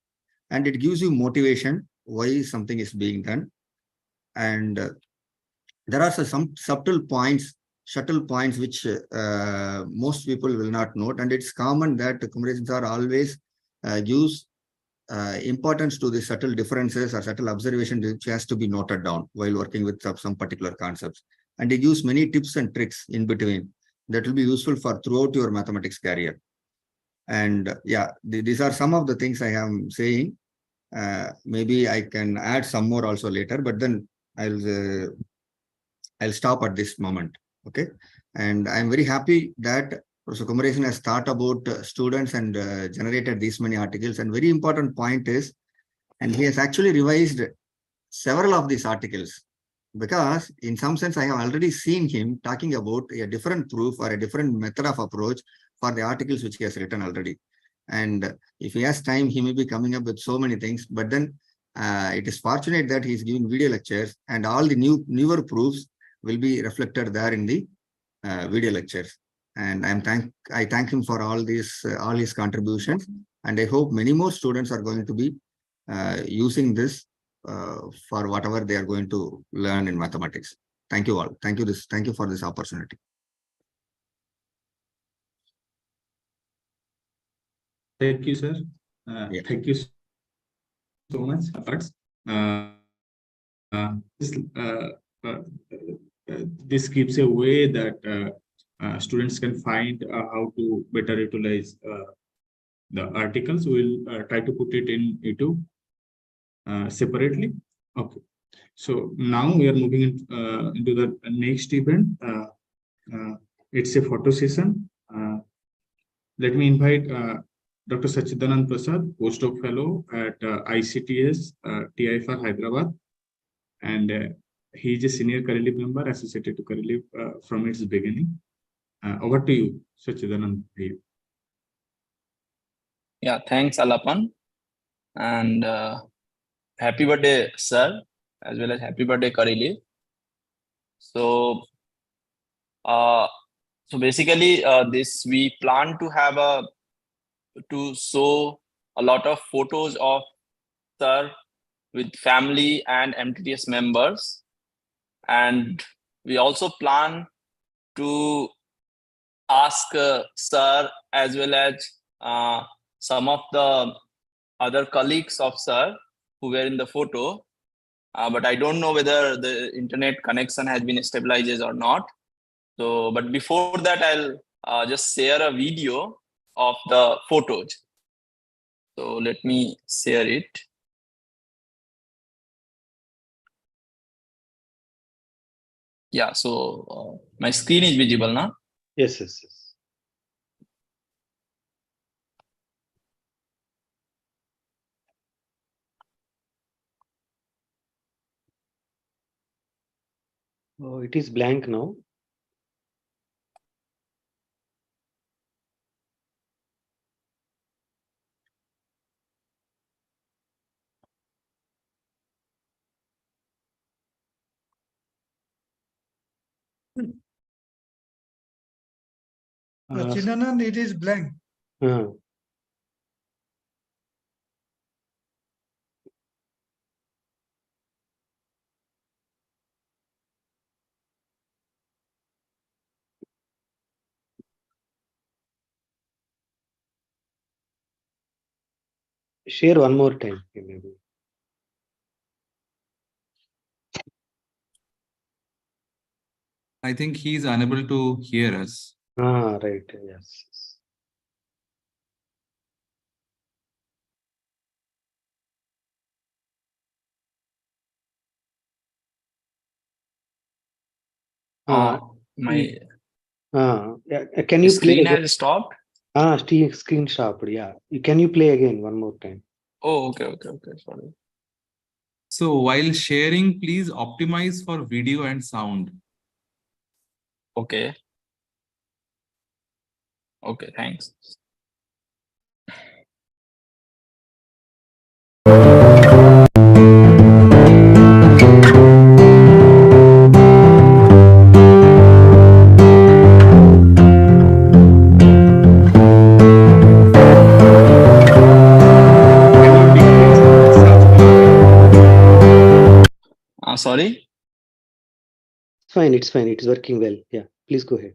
And it gives you motivation, why something is being done. And there are some subtle points, which most people will not note. And it's common that Kumaresan sir always gives importance to the subtle differences or subtle observations which has to be noted down while working with some particular concepts. And he gives many tips and tricks in between that will be useful for throughout your mathematics career. And yeah, these are some of the things I am saying. Maybe I can add some more also later, but then I'll stop at this moment. Okay. And I'm very happy that Professor Kumaresan has thought about students and generated these many articles. And very important point is, and he has actually revised several of these articles, because in some sense, I have already seen him talking about a different proof or a different method of approach for the articles which he has written already. And if he has time, he may be coming up with so many things, but then it is fortunate that he is giving video lectures and all the newer proofs will be reflected there in the video lectures. And I thank him for all his contributions. And I hope many more students are going to be using this for whatever they are going to learn in mathematics. Thank you all. Thank you for this opportunity. Thank you, sir. Thank you so much. This gives a way that students can find how to better utilize the articles. We'll try to put it in YouTube separately. Okay. So now we are moving into the next event. It's a photo session. Let me invite Dr. Sachidanand Prasad, postdoc fellow at ICTS TIFR Hyderabad, and he is a senior Kareli member associated to Kareli from its beginning. Over to you, Sachidanand. Yeah, thanks, Alapan, and happy birthday, sir, as well as happy birthday, Kareli. So, basically, this we plan to have to show a lot of photos of sir with family and MTTS members, and we also plan to ask sir as well as some of the other colleagues of sir who were in the photo, but I don't know whether the internet connection has been stabilized or not. So, but before that, I'll just share a video of the photos. So let me share it. Yeah, so my screen is visible now. Yes, yes, yes. Oh, it is blank now. Chindanand, it is blank. Share one more time, maybe. I think he's unable to hear us. Right. Yes. My Can you play screen again? has stopped. Screen stopped. Yeah. Can you play again one more time? Oh, okay. Sorry. So while sharing, please optimize for video and sound. Okay. Okay, thanks. Sorry? It's fine. It's working well. Yeah, please go ahead.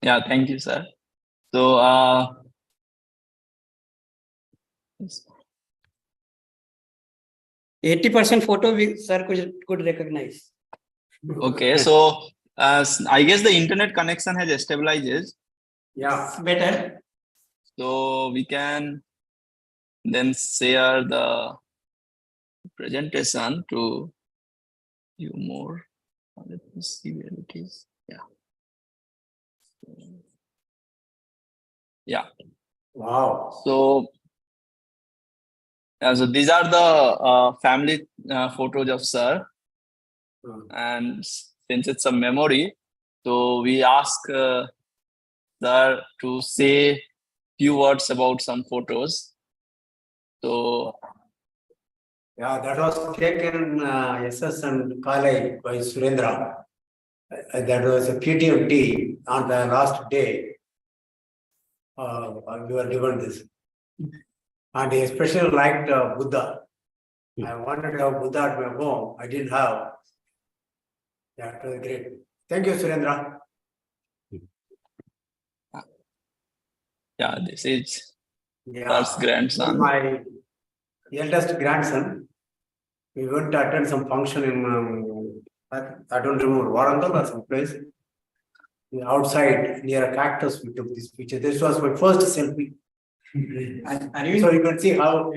Yeah, thank you, sir. So, 80% photo sir could recognize. okay, so I guess the internet connection has stabilized. Yeah, better. So we can then share the presentation to you more. Let me see where it is. Yeah. Wow. So these are the family photos of sir. And since it's a memory, so we ask sir to say few words about some photos. So Yeah, that was taken SS and Kalai by Surendra. That was a PTMT on the last day. We were given this. And he especially liked Buddha. I wanted to have Buddha at my home. I didn't have. Yeah, it was great. Thank you, Surendra. yeah, this is sir's grandson. My eldest grandson. We went to attend some function in, I don't remember, Warangal or some place. Outside near a cactus, we took this picture. This was my first selfie. So you can see how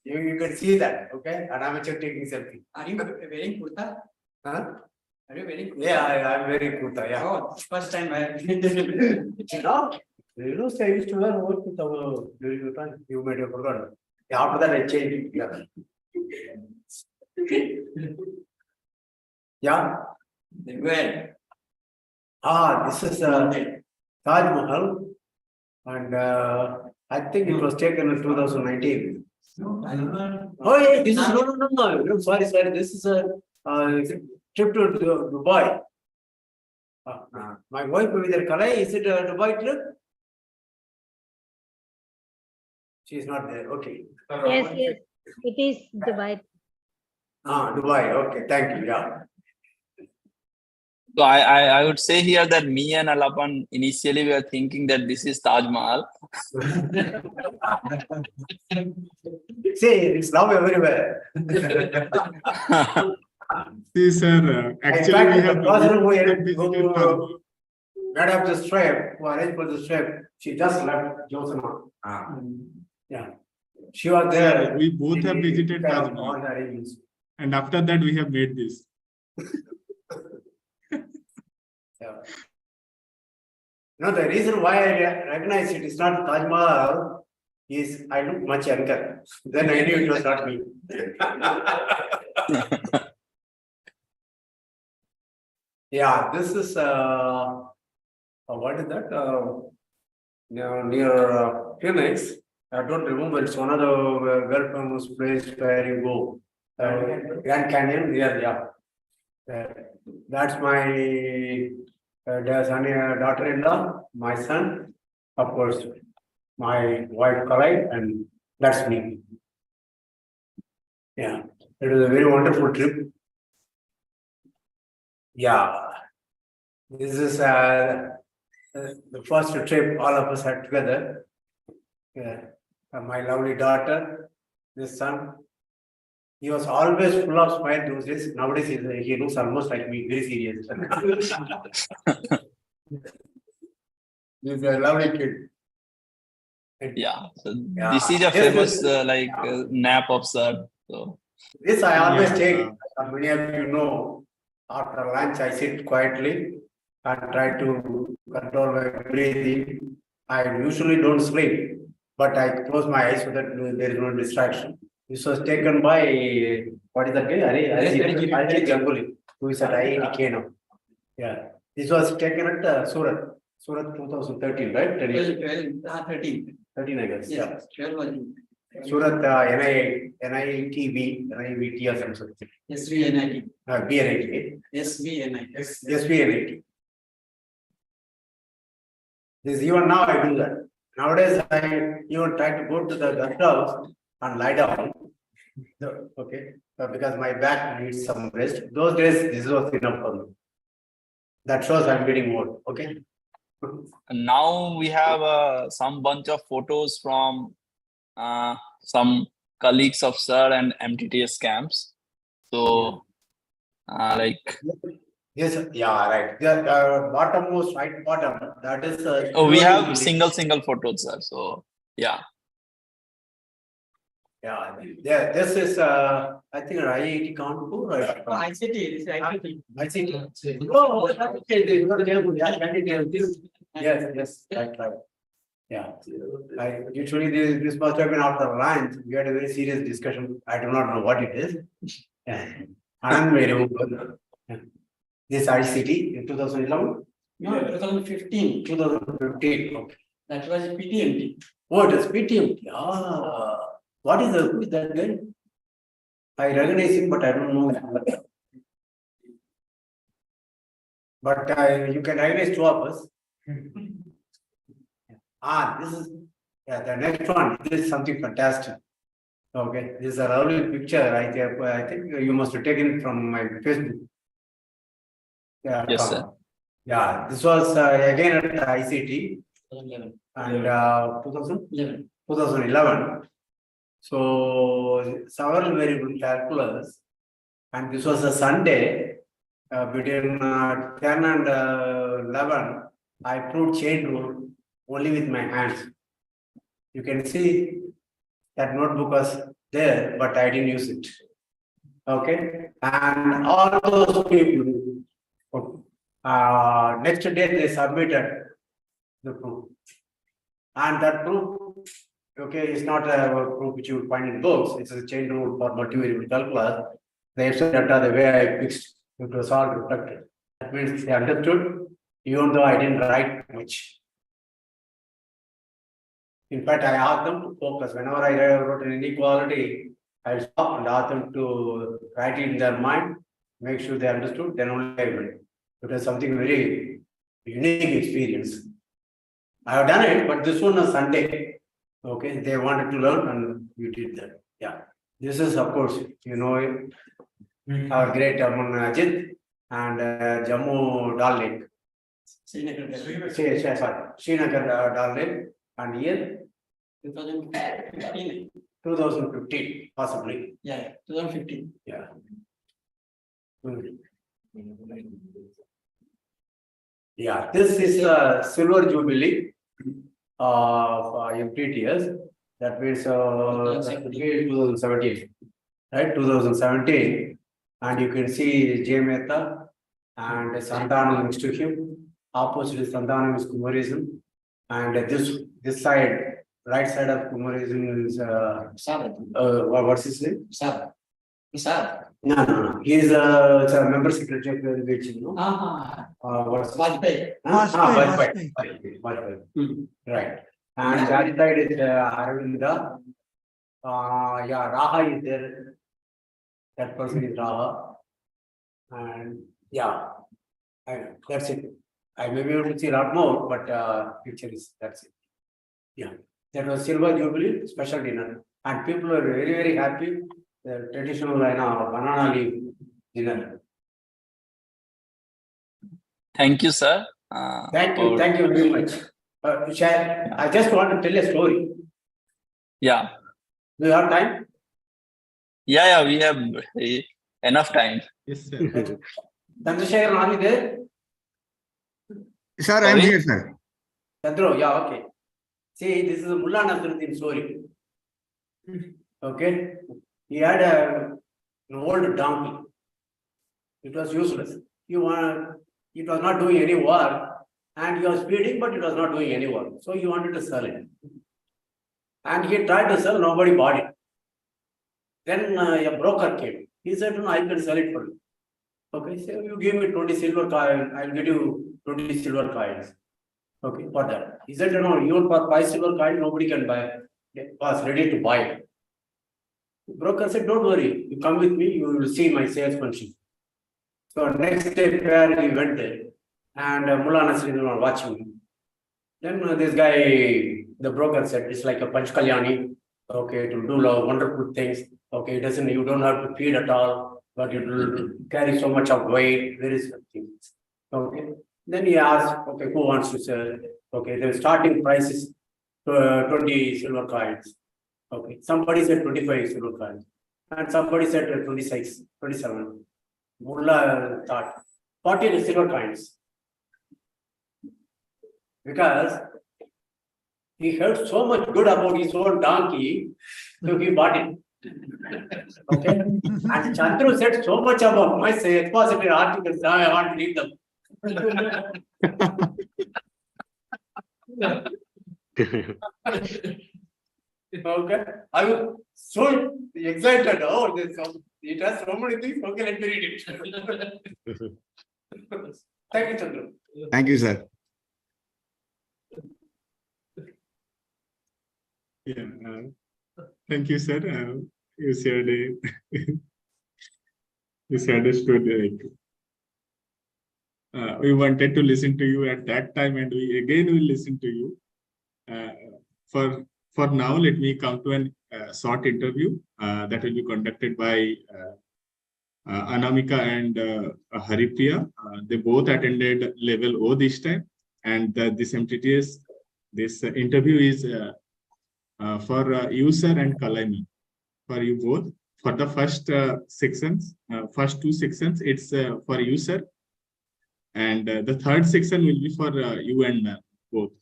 you can see that, okay? An amateur taking selfie. Are you wearing kurta? Huh? Are you wearing kurta? Yeah, I'm wearing kurta. Yeah. Oh, first time I You know, I used to wear over during the time. You might have forgotten. Yeah, after that, I changed. Yeah. Where? This is Taj Mahal, and I think it was taken in 2019. Oh, yeah, this is no. Sorry. This is a trip to Dubai. My wife with her Kalai, is it a Dubai trip? She is not there. Okay. Yes, yes, it is Dubai. Dubai. Okay, thank you. Yeah. So I would say here that me and Alapan initially were thinking that this is Taj Mahal. See, it's love everywhere. See, sir, actually we have visited Taj Mahal. Right up the strip, who arranged for the strip, she just left Josama. Yeah. She was there. We both have visited Taj Mahal. And after that, we have made this. Yeah. No, the reason why I recognize it is not Taj Mahal is I look much younger. Then I knew it was not me. Yeah, this is what is that? Near Phoenix. I don't remember. It's one of the world famous place where you go. Grand Canyon. Yeah. That's my daughter-in-law, my son, of course, my wife Kalai, and that's me. Yeah, it was a very wonderful trip. Yeah, this is the first trip all of us had together. Yeah, my lovely daughter, this son. He was always full of smile those days. Nowadays, he looks almost like me, very serious. He's a lovely kid. Yeah. So this is a famous nap of Sir. So this I always take. Many of you know, after lunch I sit quietly and try to control my breathing. I usually don't sleep, but I close my eyes so that there is no distraction. This was taken by, what is that guy? Arijit Ganguly, who is at IIT now. Yeah. This was taken at Surat 2013, right? 13, I guess. Yes, Yeah. Surat NITB or something. SVNIT. BNIT. SVNIT. This even now I do that. Nowadays I even try to go to the guest house and lie down. Okay, because my back needs some rest. Those days, this was enough for me. That shows I'm getting old. Okay. and now we have some bunch of photos from some colleagues of Sir and MTTS camps. So, Yes, yeah, right. The bottommost right bottom. That is. we have single photos, sir. So yeah. Yeah, this is I think IIT Kanpur. ICT. ICT. Oh, yes, right. Yeah. Usually this must have been after lunch. We had a very serious discussion. I do not know what it is. Yeah. And very good. This ICT in 2011? No, 2015. 2015. Okay. That was PTMT. Oh, it is PTMT. Who is that guy? I recognize him, but I don't know him. But you can recognize two of us. This is the next one. This is something fantastic. Okay, this is a lovely picture. I think you must have taken it from my Facebook. Yes, sir. Yeah, this was again at ICT. 2011. And 2011. So several variable calculus, and this was a Sunday. Between 10 and 11, I proved chain rule only with my hands. You can see that notebook was there, but I didn't use it. Okay, and all those people. Next day they submitted the proof, and that proof, okay, is not a proof which you would find in books. It's a chain rule for multivariable calculus. The Epsilon data, the way I fixed, it was all reflected. That means they understood, even though I didn't write much. In fact, I asked them to focus. Whenever I wrote an inequality, I stopped and asked them to write it in their mind, make sure they understood, then only I will. It was something very unique experience. I have done it, but this one on Sunday. Okay, they wanted to learn and we did that. Yeah. This is, of course, you know, our great Amun Ajit and Jammu Dal Lake. Srinagar Dal Lake. And here 2015, possibly. Yeah, 2015. Yeah. Yeah, this is silver jubilee of MTTS. That means 2017, right? 2017, and you can see J Mehta and Santanam next to him. Opposite is Santanam is Kumarism, and this side, right side of Kumarism is what's his name? Prasad. No. He is a member secretary of the village, you know. What's Vajpayee. Vajpayee. Right. And that side is Aravinda. Yeah, Raha is there. That person is Raha. And yeah, that's it. I may be able to see a lot more, but picture is that's it. Yeah, that was Silver Jubilee special dinner, and people were very, very happy. The traditional banana leaf dinner. Thank you, sir. Thank you very much. I just want to tell a story. Yeah. Do you have time? Yeah, we have enough time. Yes, sir. Chandrasekhar, are you there? Sir, I am here, sir. Chandru, yeah, okay. See, this is a Mullah Nasruddin story. Okay. He had an old donkey. It was useless. It was not doing any work, and he was speeding, but it was not doing any work. So he wanted to sell it. And he tried to sell, nobody bought it. Then a broker came. He said, no, I can sell it for you. Okay, so you give me 20 silver coins, I'll give you 20 silver coins. Okay, for that. He said, no, even for 5 silver coins, nobody can buy it. He was ready to buy it. The broker said, don't worry, you come with me, you will see my salesmanship. So next day, where he went there, and Mullah Nasruddin was watching him. Then this guy, the broker said, it's like a Panch Kalyani. Okay, it will do wonderful things. Okay, you don't have to feed at all, but it will carry so much of weight. There is something. Okay. Then he asked, okay, who wants to sell? Okay, the starting price is 20 silver coins. Okay, somebody said 25 silver coins, and somebody said 26, 27. Mullah thought 40 silver coins. Because he heard so much good about his own donkey, so he bought it. Okay. And Chandru said so much about my expository articles, now I want to read them. Okay. I was so excited. Oh, it has so many things. Okay, let me read it. Thank you, Chandru. Thank you, sir. Yeah, thank you, sir. You shared a story. We wanted to listen to you at that time, and we again will listen to you. For now, let me come to a short interview that will be conducted by Anamika and Haripriya. They both attended level O this time, and this MTTS, this interview is for you, sir, and Kalaimi, for you both. For the first sections, first 2 sections, it's for you, sir. And the third section will be for you and both.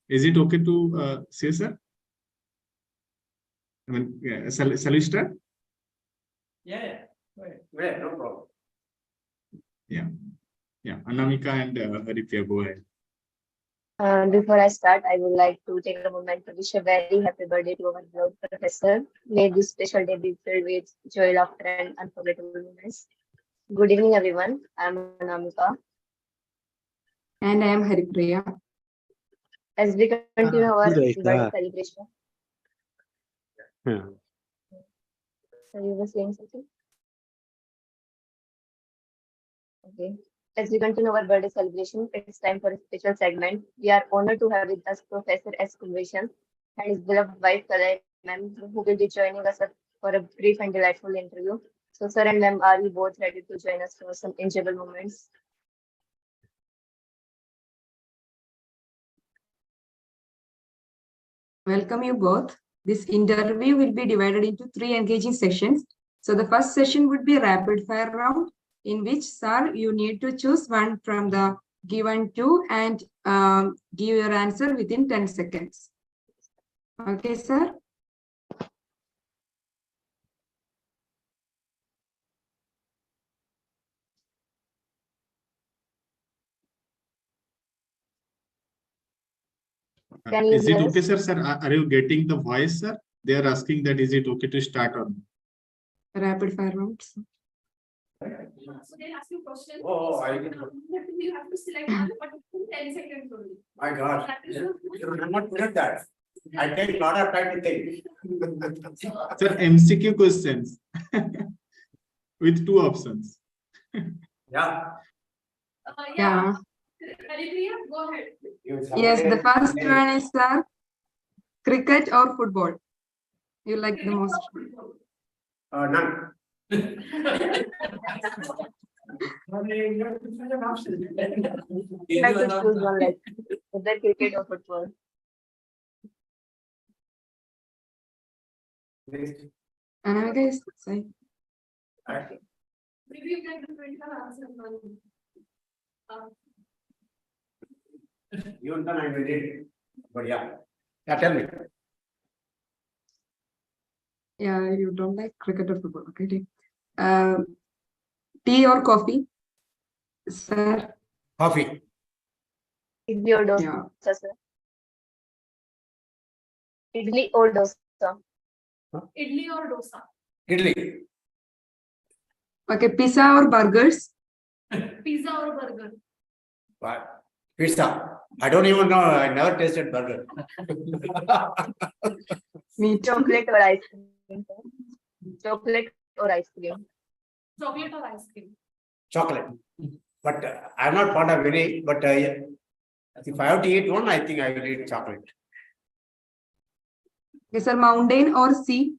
Is it okay to say, sir? I mean, yeah, shall we start? Yeah, no problem. Yeah, Anamika and Haripriya, go ahead. Before I start, I would like to take a moment to wish a very happy birthday to our beloved professor. May this special day be filled with joy, laughter, and unforgettable moments. Good evening, everyone. I am Anamika. And I am Haripriya. As we continue our birthday celebration. So you were saying something? Okay. As we continue our birthday celebration, it's time for a special segment. We are honored to have with us Professor S. Kumreshan and his beloved wife, Kalai ma'am, who will be joining us for a brief and delightful interview. So, sir and ma'am, are you both ready to join us for some enjoyable moments? Welcome you both. This interview will be divided into 3 engaging sessions. So the first session would be a rapid fire round in which, sir, you need to choose one from the given two and give your answer within 10 seconds. Okay, sir? Can you Is it hear okay, us? sir? Sir, are you getting the voice, sir? They are asking that is it okay to start or not? Rapid fire round. So they'll ask you questions. Oh, I get You have to select one, but in 10 seconds only. My God. That is I'm not good at that. I take a lot of time to think. Sir, MCQ questions with 2 options. Yeah. Yeah. Haripriya, go ahead. Yes, the first one is, sir, cricket or football? You like the most? None. You have to choose one, like whether cricket or football. Anamika is saying. Maybe you can repeat her answer. Even then I made it. But yeah. Yeah, tell me. Yeah, you don't like cricket or football. Okay. Tea or coffee? Sir. Coffee. Idli or dosa, Yeah. sir? Idli or dosa? Idli or dosa? Idli. Okay, pizza or burgers? Pizza or burger? What? Pizza. I don't even know. I never tasted burger. Me too. Chocolate or ice cream? Sir? Chocolate or ice cream? Chocolate or ice cream? Chocolate. But I'm not fond of any. But if I have to eat one, I think I will eat chocolate. Okay, sir, mountain or sea?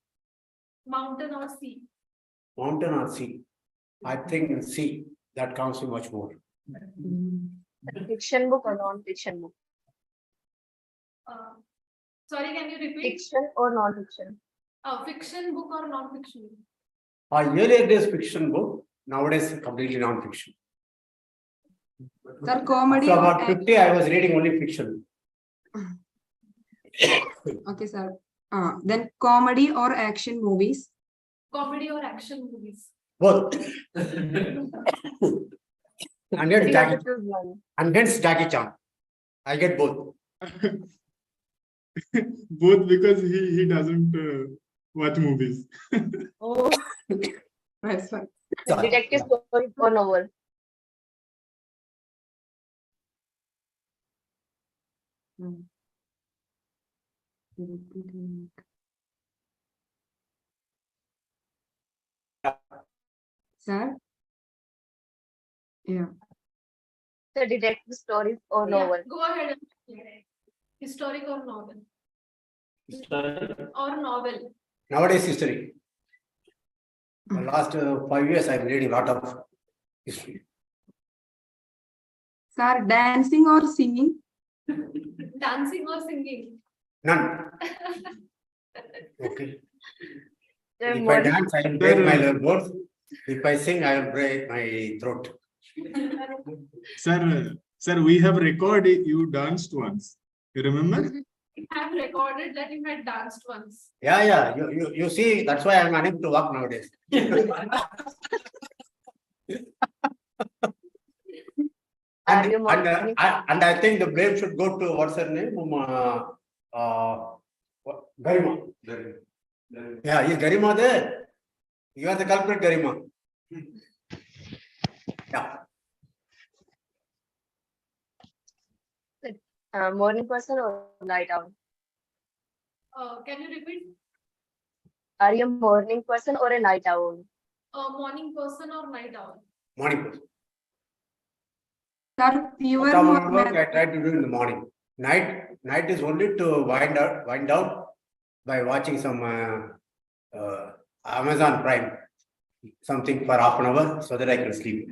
Mountain or sea? Mountain or sea? I think sea. That counts me much more. Fiction book or non-fiction book? Sorry, can you repeat? Fiction or non-fiction? Fiction book or non-fiction? Earlier days fiction book. Nowadays completely non-fiction. Sir, comedy So or about 50, I was reading only fiction. Okay, sir. Then comedy or action movies? Comedy or action movies? Both. Against You have to Jackie, choose one. against Jackie Chan. I get both. Both because he doesn't watch movies. Oh, That's fine. detective story or novel? Sir? Yeah. The detective stories or novel? Yeah, go ahead. Historic or novel? Or novel? Nowadays history. The last 5 years, I'm reading a lot of history. Sir, dancing or singing? Dancing or singing? None. Okay. Then If I what- dance, I will break my bones. If I sing, I will break my throat. Sir, we have recorded you danced once. You remember? I have recorded that you had danced once. Yeah. You see, that's why I'm unable to walk nowadays. And I think the blame should go to what's her name? Garima. Yeah, is Garima there? You are the culprit, Garima. Yeah. Morning person or night owl? Can you repeat? Are you a morning person or a night owl? Morning person or night owl? Morning person. Sir, pure Some work I math- try to do in the morning. Night is only to wind down by watching some Amazon Prime, something for half an hour so that I can sleep.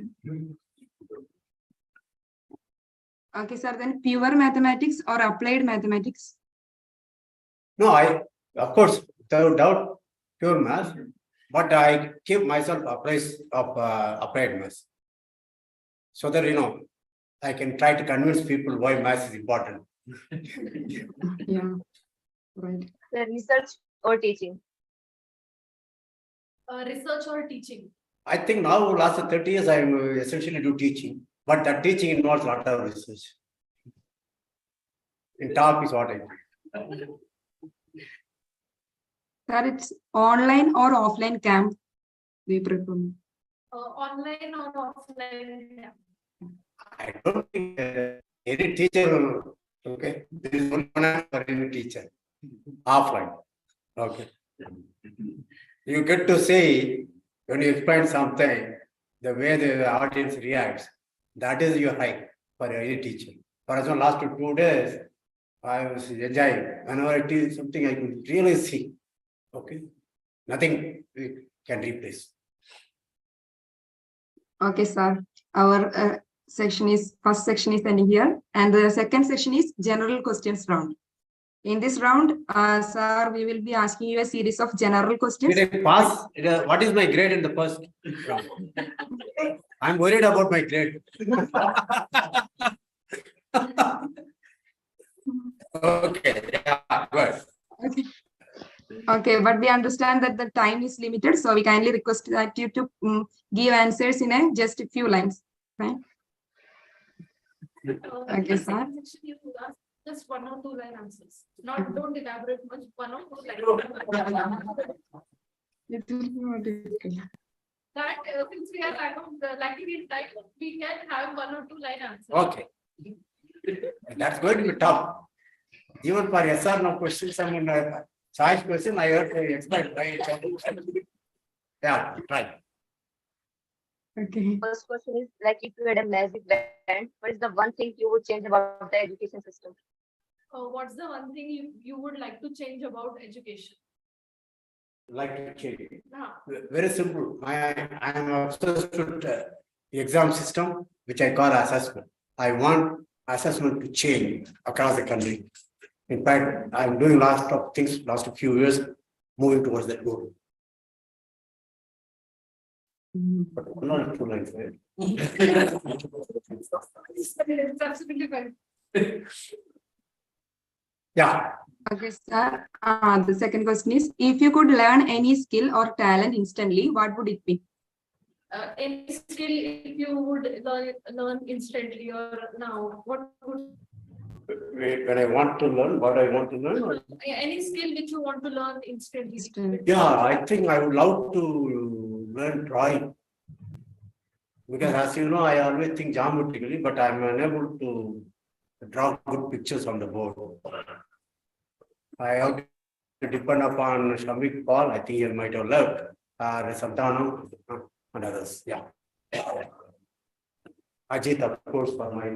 Okay, sir, then pure mathematics or applied mathematics? No, of course, without doubt, pure math, but I keep myself apprised of applied math. So that, I can try to convince people why math is important. Yeah, right. The research or teaching? Research or teaching? I think now, last 30 years, I essentially do teaching, but that teaching involves a lot of research. In top is what I do. Sir, it's online or offline camp? Do you prefer? Online or offline? I don't think any teacher, okay, there is one answer for any teacher, offline, okay. You get to say, when you explain something, the way the audience reacts, that is your hype for any teacher. For example, last 2 days, I was enjoying, whenever I teach something, I could really see, okay, nothing can replace. Okay, sir. Our first section is ending here, and the second section is general questions round. In this round, sir, we will be asking you a series of general questions. Did I pass? What is my grade in the first round? I'm worried about my grade. Okay, yeah, good. Okay. Okay, but we understand that the time is limited, so we kindly request that you to give answers in just a few lines. Right? Okay, sir. You ask just 1 or 2 line answers. Don't elaborate much. 1 or 2 line. It will be more difficult. That since we are lacking in time, we can have 1 or 2 line answers. Okay. That's going to be tough. Even for yes or no questions, I mean, choice question, I have to expect, right? Yeah, right. Okay. First question is like, if you had a magic wand, what is the one thing you would change about the education system? What's the one thing you would like to change about education? Like to change. Yeah. Very simple. I am obsessed with the exam system, which I call assessment. I want assessment to change across the country. In fact, I'm doing lots of things, last few years, moving towards that goal. But not 2 lines. It's absolutely fine. Yeah. Okay, sir. The second question is, if you could learn any skill or talent instantly, what would it be? Any skill, if you would learn instantly or now, what would? When I want to learn, what I want to learn? Or? Any skill which you want to learn instantly. Yeah, I think I would love to learn drawing. Because as you know, I always think geometrically, but I'm unable to draw good pictures on the board. I have to depend upon Shamik Paul, I think he might have left, Santano and others, yeah. Ajit, of course, for my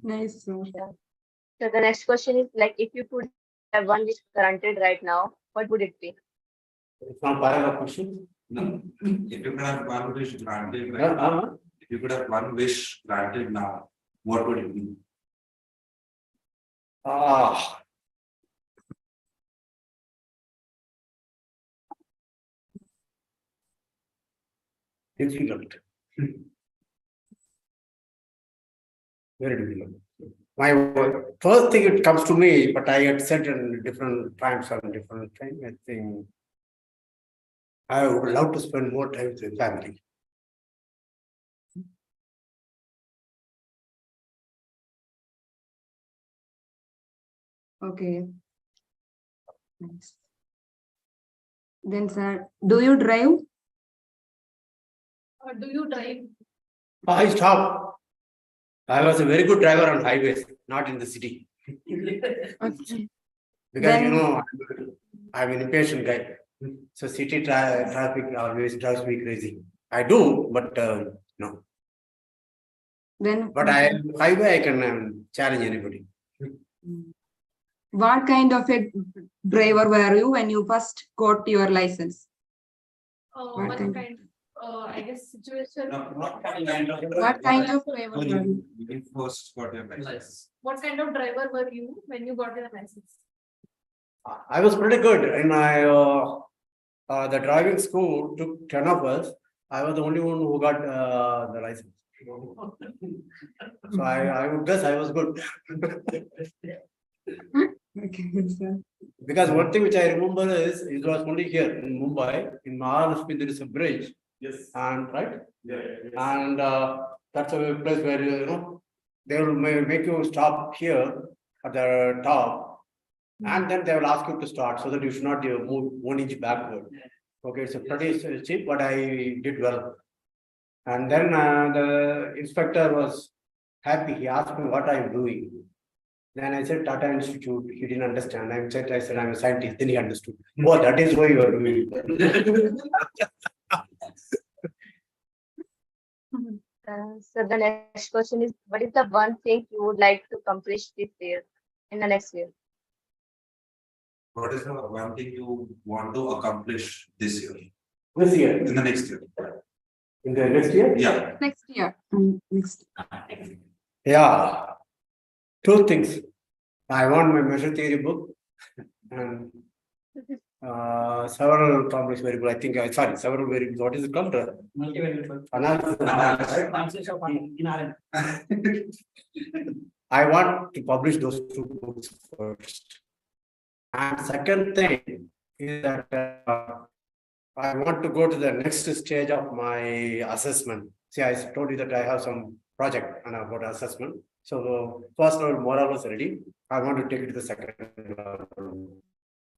Nice. Sir. So the next question is like, if you could have one wish granted right now, what would it be? It's not part of the question. No. If you could have one wish granted, right? If you could have one wish granted now, what would it be? Difficult. Very difficult. My first thing it comes to me, but I had said in different times on different things. I think I would love to spend more time with family. Okay. Nice. Then, sir, do you drive? Or do you drive? I stopped. I was a very good driver on highways, not in the city. Okay. Because Then- you know, I'm an impatient guy. So city traffic always drives me crazy. I do, but no. Then But highway I can challenge anybody. what kind of a driver were you when you first got your license? What kind, I guess, situation? What kind of driver were you? You first got your license. What kind of driver were you when you got your license? I was pretty good in my the driving school took 10 of us. I was the only one who got the license. So I would guess I was good. Okay, sir. Because one thing which I remember is it was only here in Mumbai, in Maharashtra, there is a bridge. Yes. And right? Yeah. And that's a place where you know they will make you stop here at the top, and then they will ask you to start so that you should not move 1 inch backward. Okay, it's a pretty cheap, but I did well. And then the inspector was happy. He asked me what I'm doing. Then I said Tata Institute. He didn't understand. I said I'm a scientist. Then he understood. Oh, that is why you are doing it. So the next question is, what is the one thing you would like to accomplish this year, in the next year? What is the one thing you want to accomplish this year? This year? In the next year. In the next year? Yeah. Next year. Next. Yeah. Two things. I want my measure theory book and several complex variable. I think several variables. What is it called? Analysis. I want to publish those two books first. And second thing is that I want to go to the next stage of my assessment. See, I told you that I have some project and about assessment. So first level more or less ready. I want to take it to the second level.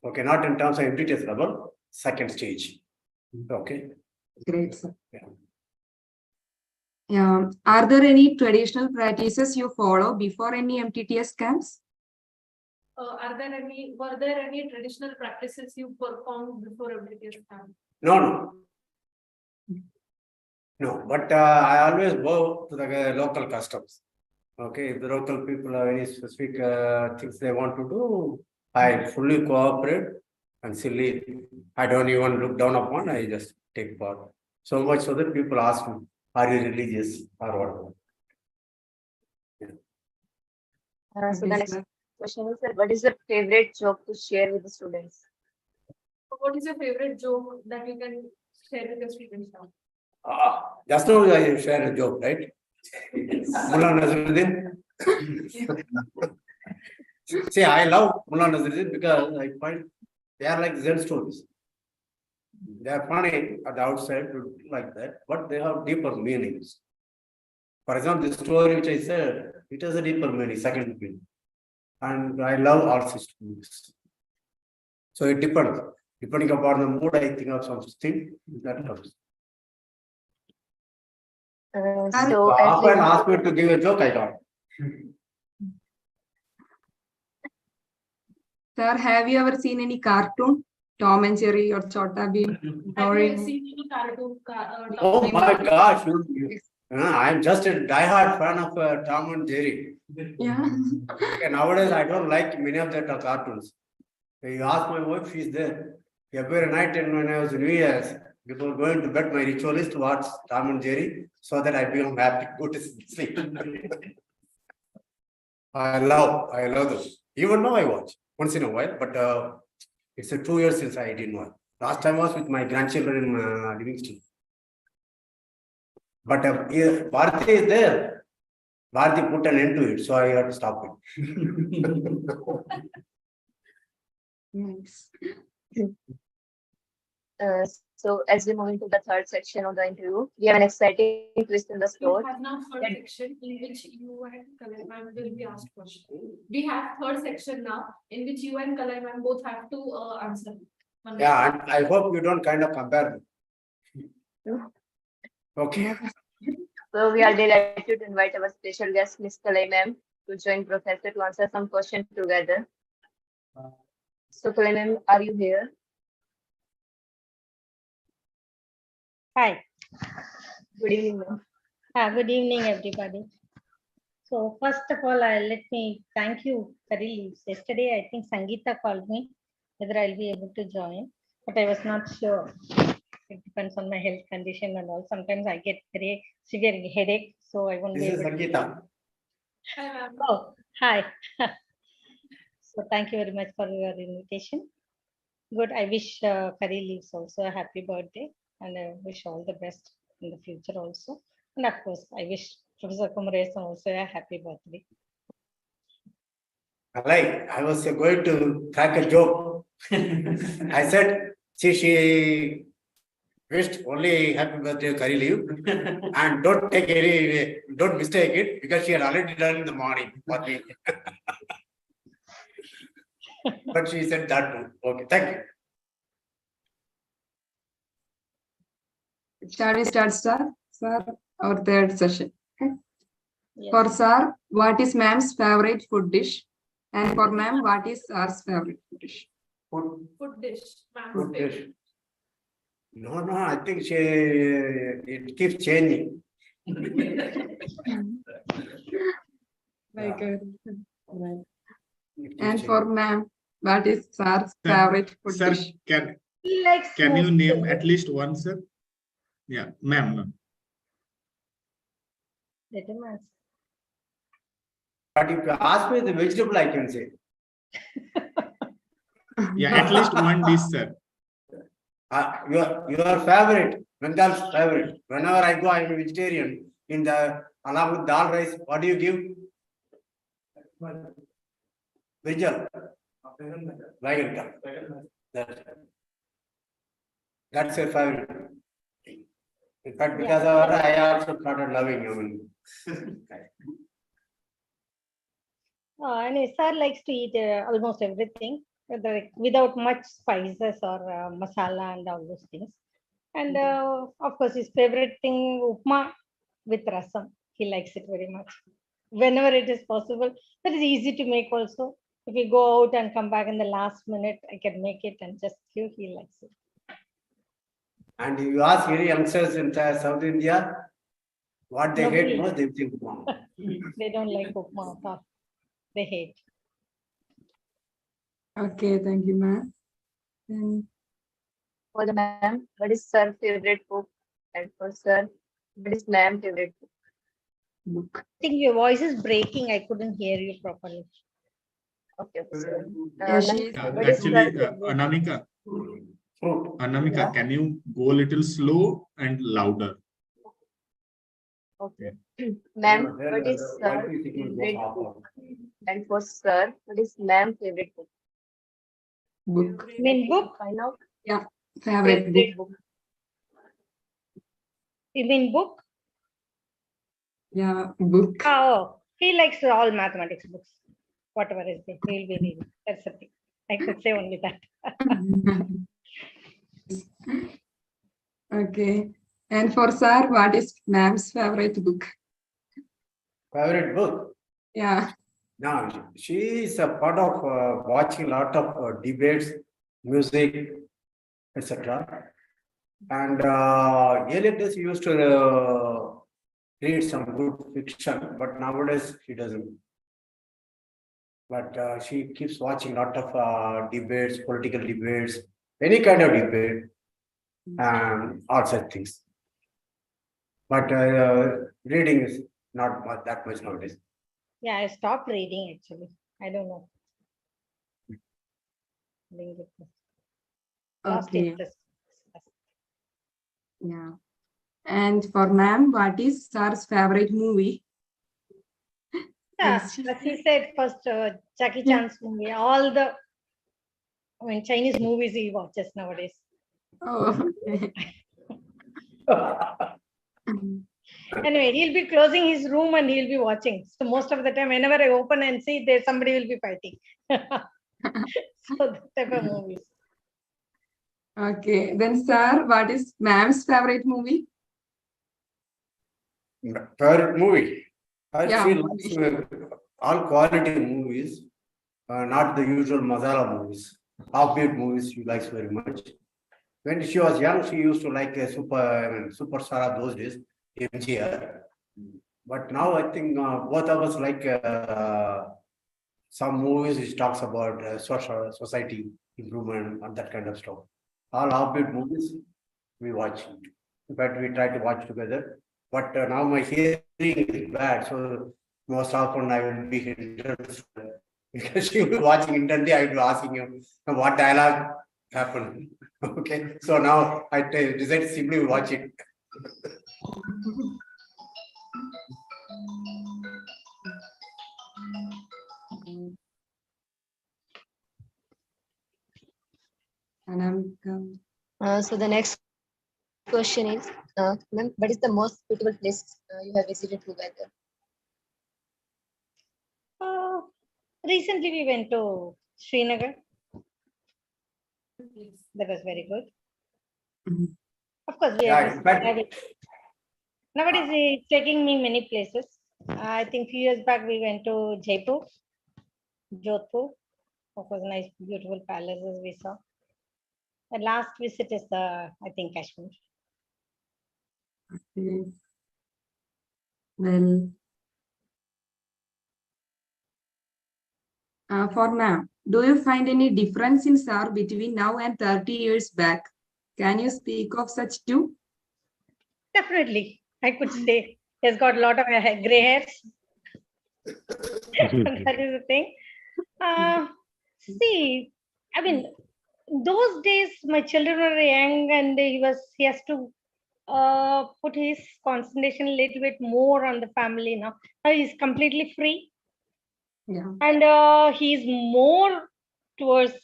Okay, not in terms of MTTS level, second stage. Okay. Great, sir. Yeah. Are there any traditional practices you follow before any MTTS camps? Were there any traditional practices you performed before MTTS camp? No. No, but I always go to the local customs. Okay, if the local people have any specific things they want to do, I fully cooperate and silly. I don't even look down upon, I just take part. So much so that people ask me, are you religious or what? So the next question is, what is your favorite joke to share with the students? What is your favorite joke that you can share with your students now? Just now I shared a joke, right? Mullah Nazruddin. See, I love Mullah Nazruddin because I find they are like Zen stories. They are funny at the outside, like that, but they have deeper meanings. For example, the story which I said, it has a deeper meaning, second meaning. And I love all systems. So it depends. Depending upon the mood, I think of something that comes. So often ask me to give a joke, I don't. Sir, have you ever seen any cartoon? Tom and Jerry or Chota Bheem? Have you seen any cartoon? Oh my gosh. I'm just a diehard fan of Tom and Jerry. Yeah. Okay, nowadays, I don't like many of the cartoons. You ask my wife, she's there. Every night and when I was in New Year's, before going to bed, my ritual is to watch Tom and Jerry so that I become happy, go to sleep. I love those. Even now I watch once in a while, but it's 2 years since I didn't watch. Last time I was with my grandchildren in Livingston. But Bharati is there. Bharati put an end to it, so I had to stop it. Nice. So as we move into the third section of the interview, we have an exciting twist in the story. We have now third section in which you and Kalai ma'am will be asked questions. We have third section now in which you and Kalai ma'am both have to answer. Yeah, and I hope you don't kind of compare them. Okay. So we are delighted to invite our special guest, Ms. Kalai ma'am, to join Professor to answer some questions together. So Kalai ma'am, are you here? Hi. Good evening, ma'am. Good evening, everybody. So first of all, let me thank you, Karili. Yesterday, I think Sangeeta called me whether I'll be able to join, but I was not sure. It depends on my health condition and all. Sometimes I get very severe headache, so I won't be This is able to. Sangeeta. Oh, hi. So thank you very much for your invitation. Good. I wish Karili also a happy birthday, and I wish all the best in the future also. And of course, I wish Professor Kumaresan also a happy birthday. I was going to crack a joke. I said, she wished only happy birthday Karili, and don't mistake it because she had already done in the morning for me. But she said that too. Okay, thank you. Shall we start, sir? Sir, our third session. Okay. Yes. For sir, what is ma'am's favorite food dish? And for ma'am, what is sir's favorite food dish? Food dish. Food dish. No, I think it keeps changing. Very good. Right. And for ma'am, what is sir's favorite food Sir, dish? He likes can you smoked name food. at least one, sir? Yeah, ma'am. Let him answer. But if you ask me the vegetable, I can say. Yeah, at least one dish, sir. Your favorite, Bengal's favorite. Whenever I go, I'm a vegetarian. Along with dal rice, what do you give? Vijal. That's your favorite. In fact, because of her, I also started loving you. And sir likes to eat almost everything without much spices or masala and all those things. And of course, his favorite thing, upma with rasam. He likes it very much. Whenever it is possible, that is easy to make also. If you go out and come back in the last minute, I can make it and just give. He likes it. And if you ask any youngsters in South India, what they Nobody. hate most, they think upma. They don't like upma at all. They hate. Okay, thank you, ma'am. For the ma'am, what is sir favorite book? And for sir, what is ma'am favorite book? I think your voice is breaking. I couldn't hear you properly. Okay, sir. Actually, Anamika. Anamika, can you go a little slow and louder? Okay. Ma'am, what is sir favorite book? And for sir, what is ma'am favorite book? Book. You mean book? Find out. Yeah, favorite book. You mean book? Yeah, book. Oh, he likes all mathematics books. Whatever is there, he will be reading. That's the thing. I could say only that. Okay. And for sir, what is ma'am's favorite book? Favorite book? Yeah. No, she is a part of watching a lot of debates, music, etc. And earlier days she used to read some good fiction, but nowadays she doesn't. But she keeps watching a lot of debates, political debates, any kind of debate, and all such things. But reading is not that much nowadays. Yeah, I stopped reading actually. I don't know. Lost Okay. interest. Yeah. And for ma'am, what is sir's favorite movie? Yeah, as he said first, Jackie Chan's movie, all the Chinese movies he watches nowadays. Oh, okay. Anyway, he'll be closing his room and he'll be watching. So most of the time, whenever I open and see, there somebody will be fighting. So that type of movies. Okay. Then sir, what is ma'am's favorite movie? Favorite movie? Yeah, She likes all quality movies, not the usual masala movies. Offbeat movies she likes very much. When she was young, she used to like a superstar of those days, MGR. But now I think both of us like some movies which talks about society improvement and that kind of stuff. All upbeat movies we watch. In fact, we try to watch together. But now my hearing is bad, so most often I will be interested because she will be watching intently. I will be asking him what dialogue happened. Okay, so now I decided simply watch it. So the next question is, ma'am, what is the most beautiful place you have visited together? Recently, we went to Srinagar. That was very good. Of course, we are nowadays it's taking me many places. I think few years back we went to Jaipur, Jodhpur. Of course, nice, beautiful palaces we saw. The last visit is I think Kashmir. Okay. Well, for ma'am, do you find any difference in SAR between now and 30 years back? Can you speak of such too? Definitely, I could say he has got a lot of gray hairs. That is the thing. See, I mean, those days my children were young, and he has to put his concentration a little bit more on the family now. Now he's completely free. Yeah. And he's more towards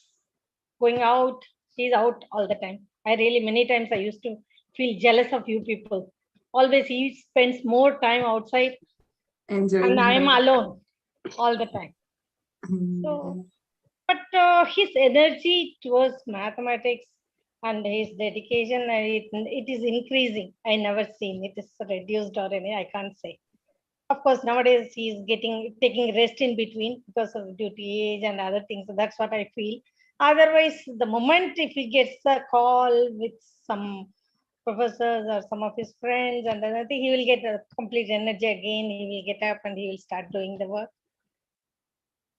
going out. He's out all the time. Many times I used to feel jealous of you people. Always he spends more time outside. Enjoying And I am life. alone all the time. So, but his energy towards mathematics and his dedication, it is increasing. I never seen it is reduced or any, I can't say. Of course, nowadays he's taking rest in between because of duty age and other things. So that's what I feel. Otherwise, the moment if he gets a call with some professors or some of his friends, and then I think he will get a complete energy again. He will get up and he will start doing the work.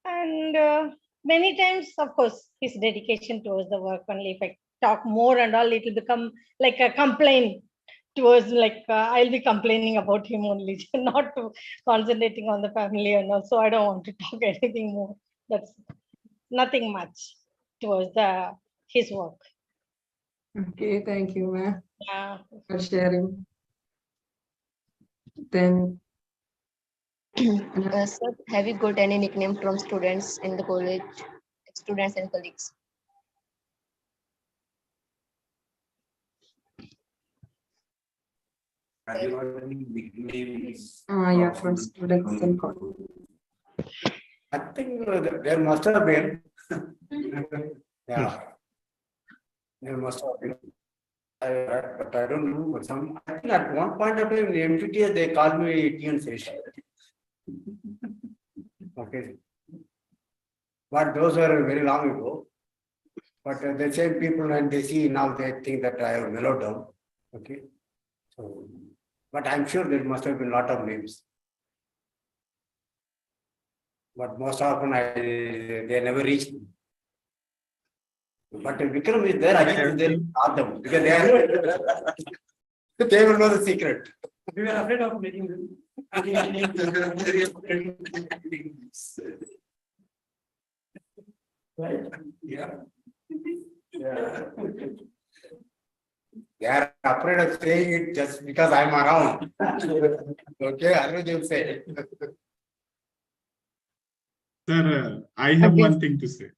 And many times, of course, his dedication towards the work only. If I talk more and all, it will become like a complaint towards I'll be complaining about him only, not to concentrating on the family and all. So I don't want to talk anything more. That's nothing much towards his work. Okay, thank you, ma'am, Yeah. for sharing. Then, Sir, have you got any nickname from students in the college, students and colleagues? Have you got any nicknames? Yeah, from students and college. I think there must have been. Yeah. There must have been. But I don't know. But I think at one point of time in MPTS they called me TN Session. Okay. But those were very long ago. But the same people when they see now they think that I have mellowed down. Okay. So, but I'm sure there must have been a lot of names. But most often they never reached me. But Vikram is there, Ajit is there, ask them, because they will know the secret. We were afraid of making them. Right? Yeah. Yeah. They are afraid of saying it just because I'm around. Okay, Anuj will say. Sir, I have one thing to say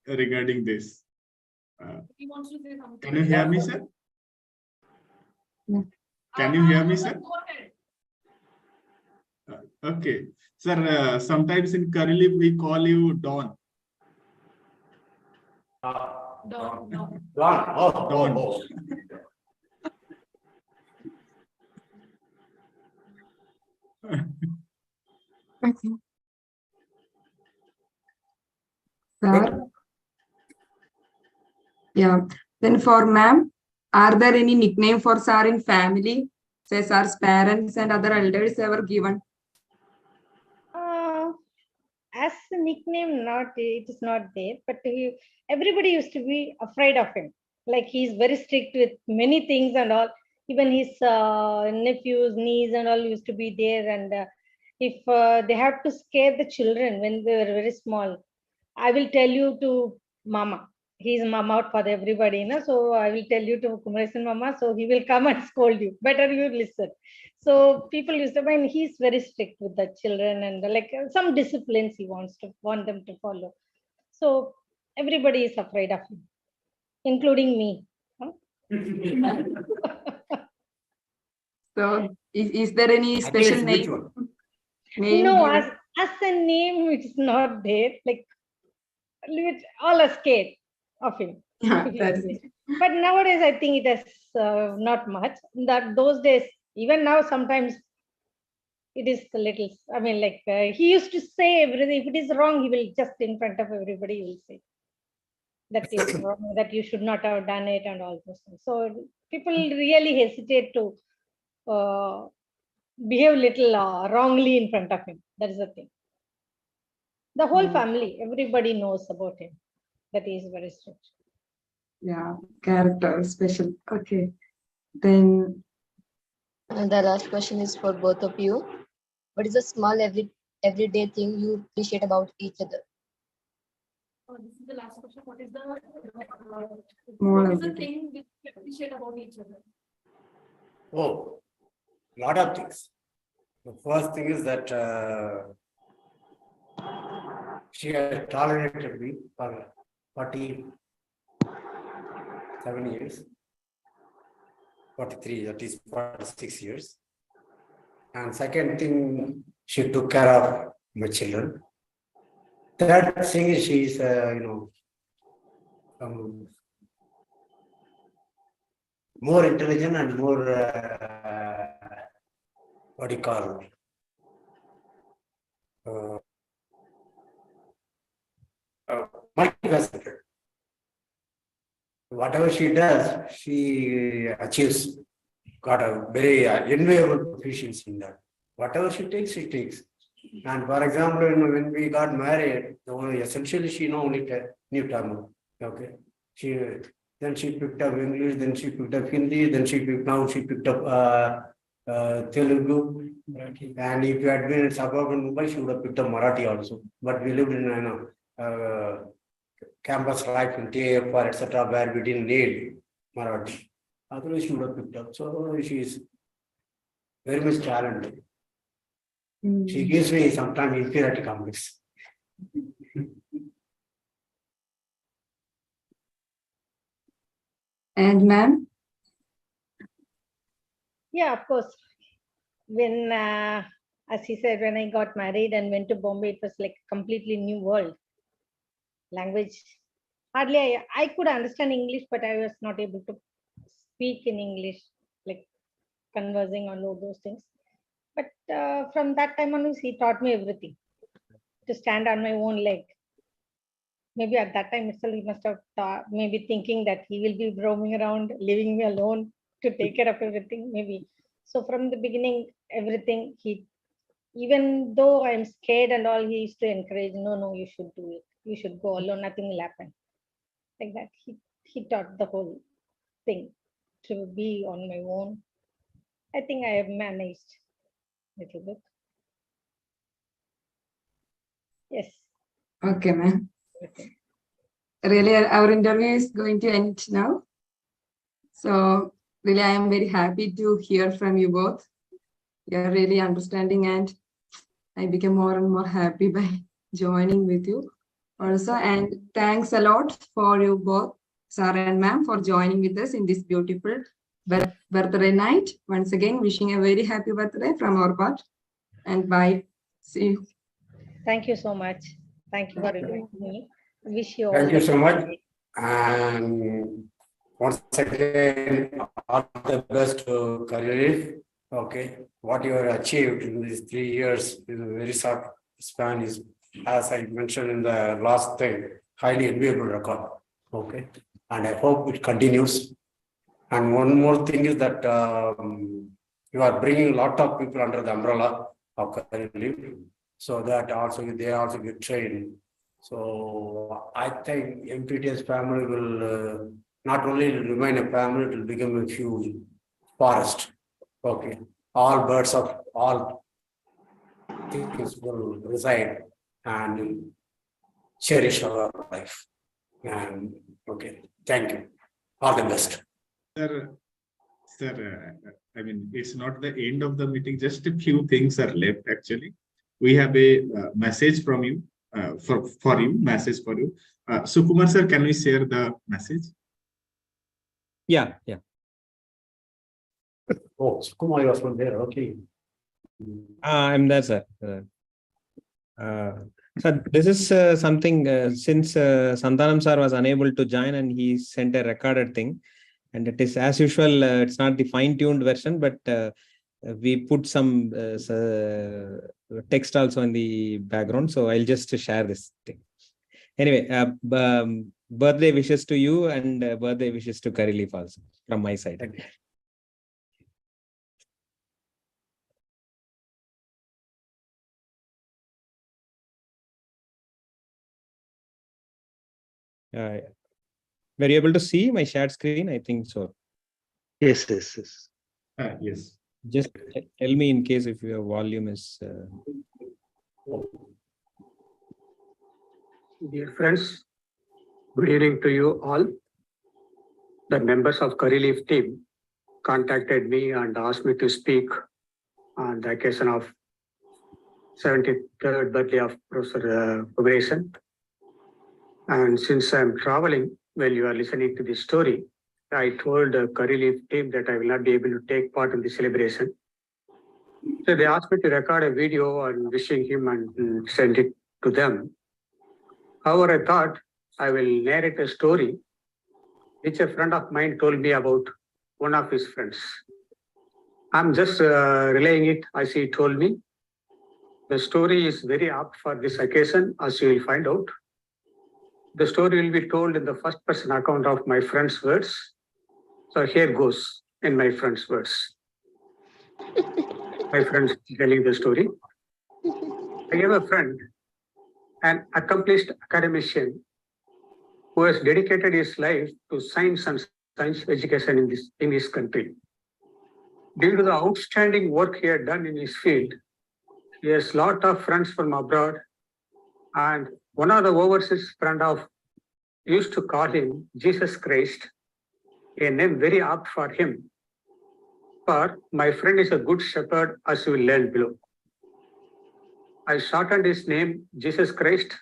regarding this. He wants to say something. Can you hear me, sir? Yeah. Can you hear me, sir? Go ahead. Okay. Sir, sometimes in Karili we call you Don. Don. Don. Oh, Don. Okay. Sir, yeah, Then for ma'am, are there any nickname for sir in family? Say sir's parents and other elders ever given? As a nickname, it is not there, but everybody used to be afraid of him. Like he's very strict with many things and all. Even his nephews, niece and all used to be there. And if they have to scare the children when they were very small, I will tell you to Mama. He's mama out for everybody, you know. So I will tell you to Kumaresan Mama. So he will come and scold you. Better you listen. So people used to, I mean, he's very strict with the children and like some disciplines he want them to follow. So everybody is afraid of him, including me. Huh? So is there any special name? No, given? as a name, it's not there. Like all are scared of him. Yeah, that's it. But nowadays, I think it has not much. That those days, even now, sometimes it is a little. I mean, like he used to say everything. If it is wrong, he will just in front of everybody, he will say that is wrong, that you should not have done it, and all those things. So people really hesitate to behave little wrongly in front of him. That is the thing. The whole family, everybody knows about him. That he is very strict. Yeah, character special. Okay. Then And the last question is for both of you. What is a small everyday thing you appreciate about each other? Oh, this is the last question. What is the everyday. thing we appreciate about each other? Oh, lot of things. The first thing is that she has tolerated me for 47 years, 43, that is 46 years. And second thing, she took care of my children. Third thing is she is, more intelligent and more, what do you call it? Multifaceted. Whatever she does, she achieves. Got a very enviable proficiency in that. Whatever she takes, she takes. And for example, when we got married, essentially she only knew Tamil. Okay, then she picked up English, then she picked up Hindi, then she picked up Telugu. And if you had been in suburban Mumbai, she would have picked up Marathi also. But we lived in campus life in TAFR, etc., where we didn't need Marathi. Otherwise, she would have picked up. So she is very much talented. She gives me sometimes inferiority complex. And ma'am? Yeah, of course. When, as he said, when I got married and went to Bombay, it was like a completely new world. Language, hardly I could understand English, but I was not able to speak in English, like conversing on all those things. But from that time on, he taught me everything to stand on my own leg. Maybe at that time itself, he must have thought, maybe thinking that he will be roaming around, leaving me alone to take care of everything, maybe. So from the beginning, everything, even though I'm scared and all, he used to encourage, no, you should do it. You should go alone, nothing will happen. Like that, he taught the whole thing to be on my own. I think I have managed a little bit. Yes. Okay, ma'am. Really, our interview is going to end now. So really, I am very happy to hear from you both. You are really understanding, and I became more and more happy by joining with you also. And thanks a lot for you both, sir and ma'am, for joining with us in this beautiful birthday night. Once again, wishing a very happy birthday from our part. And bye. See you. Thank you so much. Thank you for inviting me. Wish you all. Thank you so much. And once again, all the best to Career. Okay, what you have achieved in these 3 years in a very short span is, as I mentioned in the last thing, highly enviable record. Okay, and I hope it continues. And one more thing is that you are bringing a lot of people under the umbrella of career leave, so that also they also get trained. So I think MPTS family will not only remain a family, it will become a huge forest. Okay, all birds of all things will reside and cherish our life. And okay, thank you. All the best. Sir, I mean, it's not the end of the meeting. Just a few things are left actually. We have a message from you, for you, message for you. Sukumar sir, can we share the message? Yeah. Oh, Sukumar was from there. Okay. I'm there, sir. So this is something since Santanam sir was unable to join and he sent a recorded thing, and it is as usual. It's not the fine-tuned version, but we put some text also in the background. So I'll just share this thing. Anyway, birthday wishes to you and birthday wishes to Karilif also from my side. Were you able to see my shared screen? I think so. Yes. Yes. Just tell me in case if your volume is. Dear friends, good evening to you all. The members of Karilif team contacted me and asked me to speak on the occasion of 73rd birthday of Professor Kumaresan. And since I'm traveling while you are listening to this story, I told the Karilif team that I will not be able to take part in the celebration. So they asked me to record a video and wishing him and send it to them. However, I thought I will narrate a story which a friend of mine told me about one of his friends. I'm just relaying it as he told me. The story is very apt for this occasion, as you will find out. The story will be told in the first person account of my friend's words. So here goes in my friend's words. My friend's telling the story. I have a friend, an accomplished academician who has dedicated his life to science and science education in this country. Due to the outstanding work he had done in his field, he has a lot of friends from abroad, and one of the overseas friend of used to call him Jesus Christ, a name very apt for him. For my friend is a good shepherd, as you will learn below. I shortened his name Jesus Christ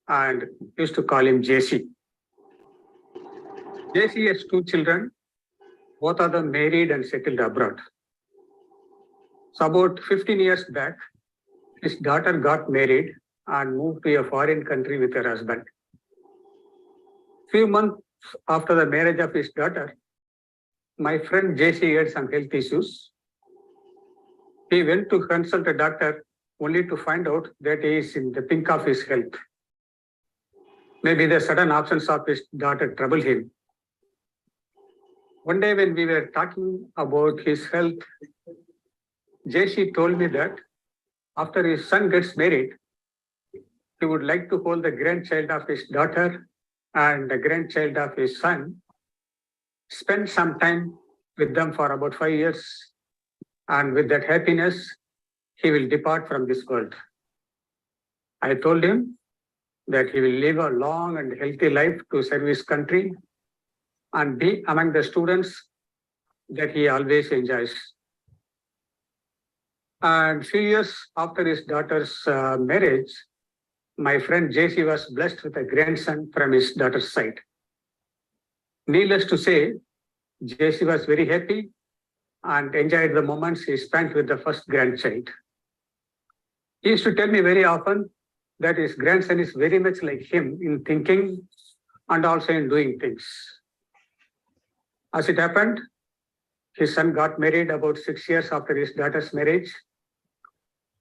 and used to call him JC. JC has 2 children, both of them married and settled abroad. So about 15 years back, his daughter got married and moved to a foreign country with her husband. Few months after the marriage of his daughter, my friend JC had some health issues. He went to consult a doctor only to find out that he is in the pink of his health. Maybe the sudden absence of his daughter troubled him. One day when we were talking about his health, JC told me that after his son gets married, he would like to hold the grandchild of his daughter and the grandchild of his son, spend some time with them for about 5 years, and with that happiness, he will depart from this world. I told him that he will live a long and healthy life to serve his country and be among the students that he always enjoys. And few years after his daughter's marriage, my friend JC was blessed with a grandson from his daughter's side. Needless to say, JC was very happy and enjoyed the moments he spent with the first grandchild. He used to tell me very often that his grandson is very much like him in thinking and also in doing things. As it happened, his son got married about 6 years after his daughter's marriage.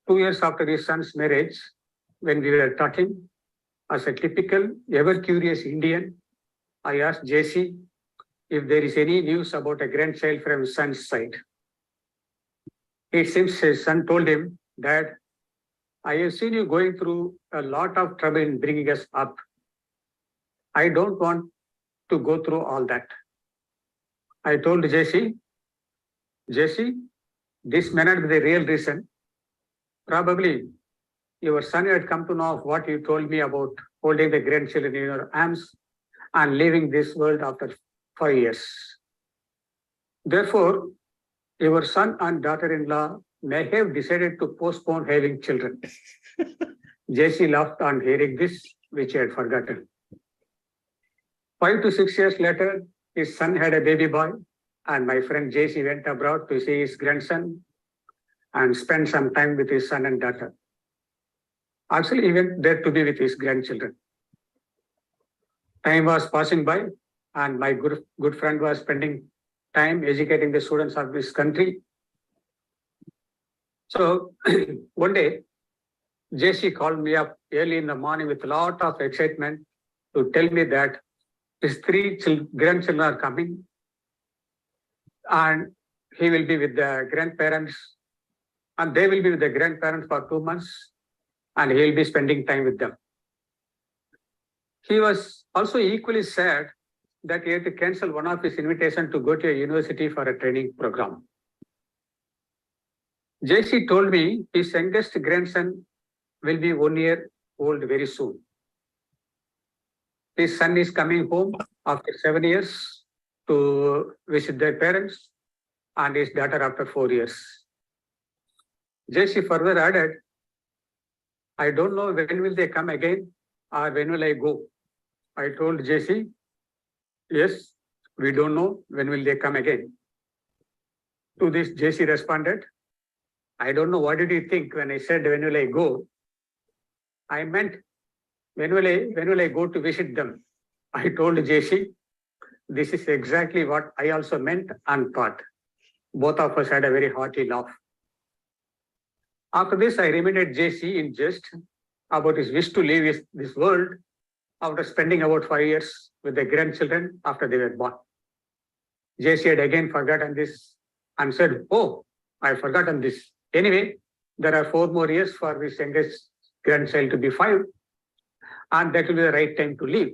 2 years after his son's marriage, when we were talking, as a typical, ever-curious Indian, I asked JC if there is any news about a grandchild from his son's side. It seems his son told him, "Dad, I have seen you going through a lot of trouble in bringing us up. I don't want to go through all that." I told JC, this may not be the real reason. Probably your son had come to know of what you told me about holding the grandchildren in your arms and leaving this world after 5 years. Therefore, your son and daughter-in-law may have decided to postpone having children. JC laughed on hearing this, which he had forgotten. 5 to 6 years later, his son had a baby boy, and my friend JC went abroad to see his grandson and spend some time with his son and daughter. Actually, he went there to be with his grandchildren. Time was passing by, and my good friend was spending time educating the students of this country. So one day, JC called me up early in the morning with a lot of excitement to tell me that his 3 grandchildren are coming, and he will be with the grandparents, and they will be with the grandparents for 2 months, and he will be spending time with them. He was also equally sad that he had to cancel one of his invitations to go to a university for a training program. JC told me his youngest grandson will be 1 year old very soon. His son is coming home after 7 years to visit their parents, and his daughter after 4 years. JC further added, "I don't know when will they come again or when will I go." I told JC, "Yes, we don't know when will they come again." To this, JC responded, "I don't know what did you think when I said when will I go? I meant when will I go to visit them?" I told JC, "This is exactly what I also meant and thought." Both of us had a very hearty laugh. After this, I reminded JC in jest about his wish to leave this world after spending about 5 years with the grandchildren after they were born. JC had again forgotten this and said, "Oh, I've forgotten this. Anyway, there are 4 more years for this youngest grandchild to be 5, and that will be the right time to leave."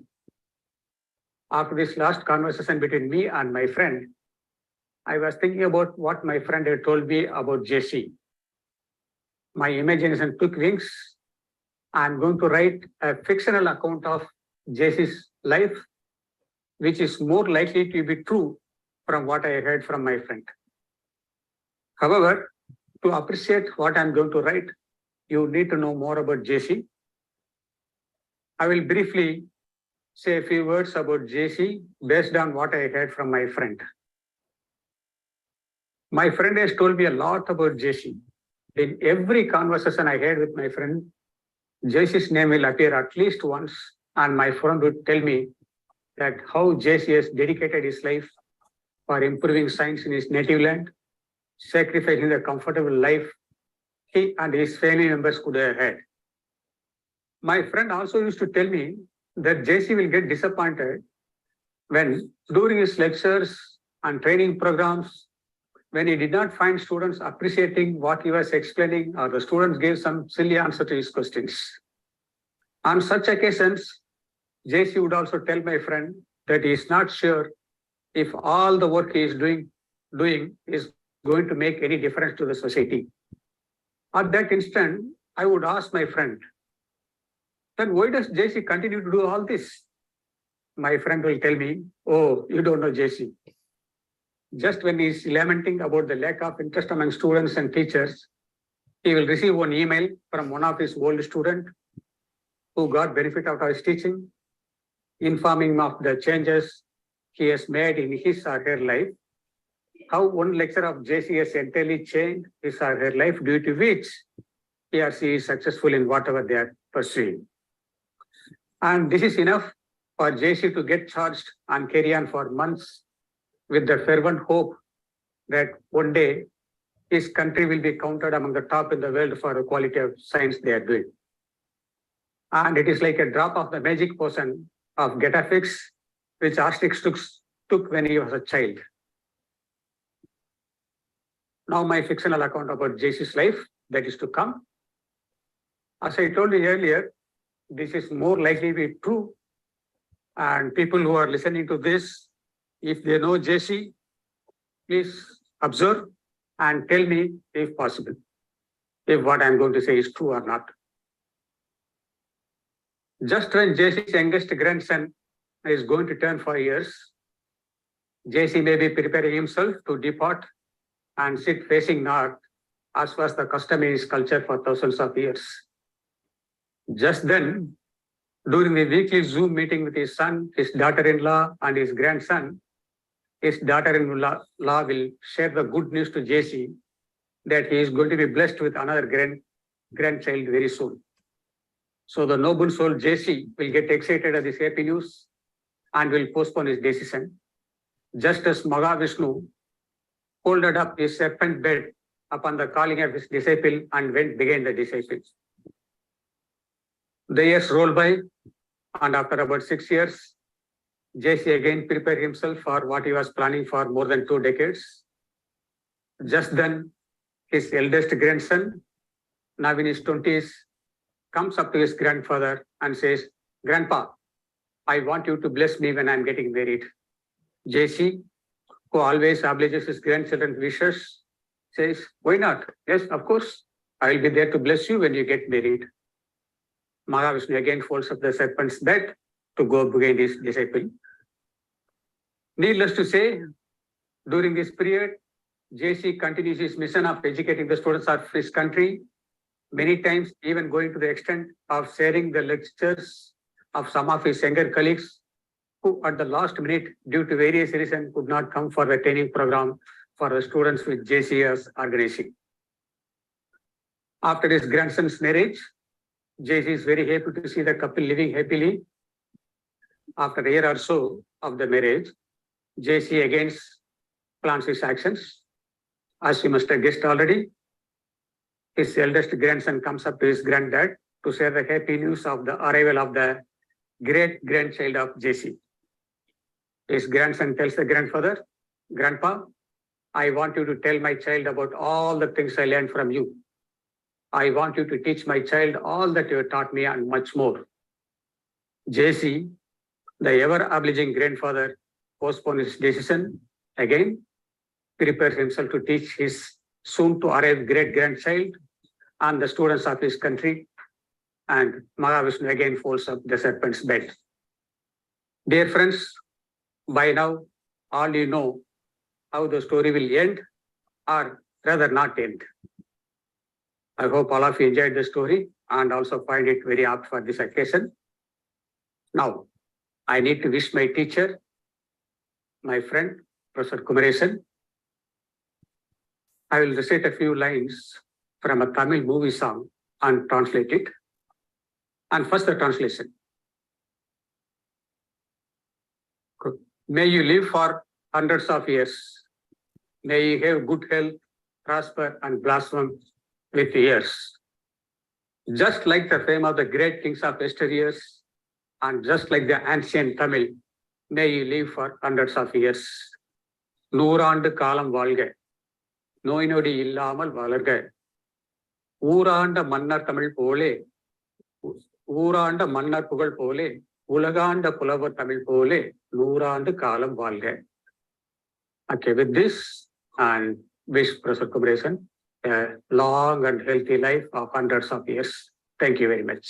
After this last conversation between me and my friend, I was thinking about what my friend had told me about JC. My imagination took wings. I'm going to write a fictional account of JC's life, which is more likely to be true from what I heard from my friend. However, to appreciate what I'm going to write, you need to know more about JC. I will briefly say a few words about JC based on what I heard from my friend. My friend has told me a lot about JC. In every conversation I had with my friend, JC's name will appear at least once, and my friend would tell me that how JC has dedicated his life for improving science in his native land, sacrificing the comfortable life he and his family members could have had. My friend also used to tell me that JC will get disappointed when, during his lectures and training programs, when he did not find students appreciating what he was explaining, or the students gave some silly answer to his questions. On such occasions, JC would also tell my friend that he is not sure if all the work he is doing is going to make any difference to the society. At that instant, I would ask my friend, then why does JC continue to do all this? My friend will tell me, "Oh, you don't know JC. Just when he is lamenting about the lack of interest among students and teachers, he will receive one email from one of his old students who got benefit out of his teaching, informing him of the changes he has made in his or her life, how one lecture of JC has entirely changed his or her life, due to which he or she is successful in whatever they are pursuing. And this is enough for JC to get charged and carry on for months with the fervent hope that one day his country will be counted among the top in the world for the quality of science they are doing. And it is like a drop of the magic potion of Getafix which Asterix took when he was a child. Now my fictional account about JC's life that is to come. As I told you earlier, this is more likely to be true. And people who are listening to this, if they know JC, please observe and tell me if possible, if what I'm going to say is true or not. Just when JC's youngest grandson is going to turn 5 years, JC may be preparing himself to depart and sit facing north, as was the custom in his culture for thousands of years. Just then, during the weekly Zoom meeting with his son, his daughter-in-law, and his grandson, his daughter-in-law will share the good news to JC that he is going to be blessed with another grandchild very soon. So the noble soul JC will get excited at this happy news and will postpone his decision. Just as Mahavishnu folded up his serpent bed upon the calling of his disciple and went behind the disciples. The years rolled by, and after about 6 years, JC again prepared himself for what he was planning for more than 2 decades. Just then, his eldest grandson, now in his 20s, comes up to his grandfather and says, "Grandpa, I want you to bless me when I'm getting married." JC, who always obliges his grandchildren's wishes, says, "Why not? Yes, of course. I'll be there to bless you when you get married." Mahavishnu again folds up the serpent's bed to go behind his disciple. Needless to say, during this period, JC continues his mission of educating the students of his country, many times even going to the extent of sharing the lectures of some of his younger colleagues who at the last minute, due to various reasons, could not come for the training program for the students with JC is organizing. After his grandson's marriage, JC is very happy to see the couple living happily. After a year or so of the marriage, JC again plans his actions. As you must have guessed already, his eldest grandson comes up to his granddad to share the happy news of the arrival of the great-grandchild of JC. His grandson tells the grandfather, "Grandpa, I want you to tell my child about all the things I learned from you. I want you to teach my child all that you have taught me and much more." JC, the ever-obliging grandfather, postpones his decision again, prepares himself to teach his soon-to-arrive great-grandchild and the students of his country, and Mahavishnu again folds up the serpent's bed. Dear friends, by now, all you know how the story will end, or rather not end. I hope all of you enjoyed the story and also find it very apt for this occasion. Now, I need to wish my teacher, my friend, Professor Kumaresan. I will recite a few lines from a Tamil movie song and translate it. And first the translation. May you live for hundreds of years. May you have good health, prosper, and blossom with years. Just like the fame of the great kings of yesteryears, and just like the ancient Tamil, may you live for hundreds of years. நூறாண்டு காலம் வாழ்க, நோய் நொடி இல்லாமல் வளர்க, ஊராண்ட மன்னர் தமிழ் போலே, ஊராண்ட மன்னர் புகழ் போலே, உலகாண்ட புலவர் தமிழ் போலே, நூறாண்டு காலம் வாழ்க. Okay, with this, and wish Professor Kumaresan a long and healthy life of hundreds of years. Thank you very much.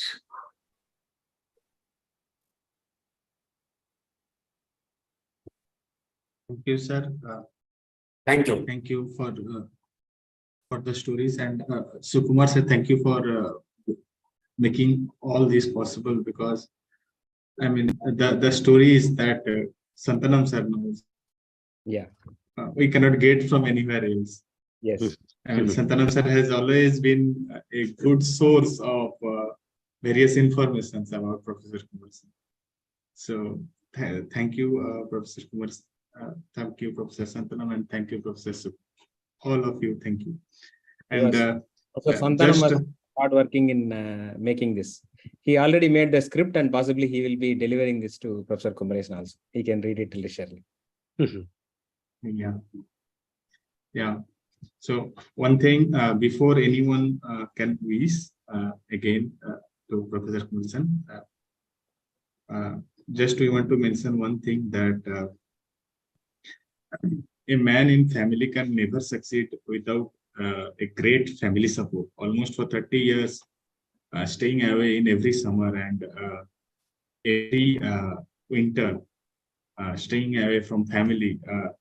Thank you, sir. Thank you. Thank you for the stories, and Sukumar sir, thank you for making all this possible, because I mean the stories that Santanam sir knows. Yeah. We cannot get from anywhere else. Yes. And Santanam sir has always been a good source of various informations about Professor Kumaresan. So thank you, Professor Kumaresan. Thank you, Professor Santanam, and thank you, Professor Suk. All of you, thank you. And Professor Santanam was hard working in making this. he already made the script and possibly he will be delivering this to Professor Kumaresan also. He can read it leisurely. Yeah. Yeah. So one thing before anyone can wish again to Professor Kumaresan, just we want to mention one thing that a man in family can never succeed without a great family support. Almost for 30 years, staying away in every summer and every winter, staying away from family.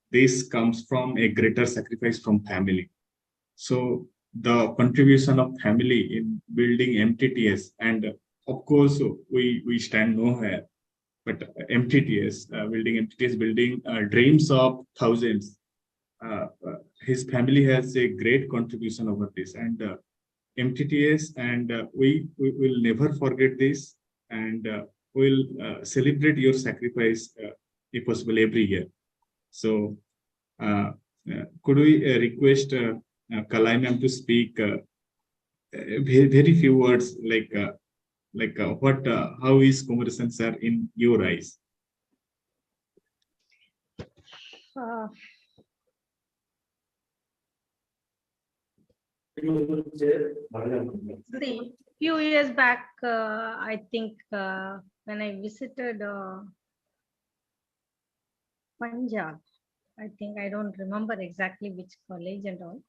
This comes from a greater sacrifice from family. So the contribution of family in building MTTS, and of course we stand nowhere, but MTTS, building dreams of thousands. His family has a great contribution over this, and MTTS, and we will never forget this, and we'll celebrate your sacrifice if possible every year. So could we request Kalai ma'am to speak very few words, like what, how is Kumaresan sir in your eyes? See, few years back, I think when I visited Punjab, I think I don't remember exactly which college and all.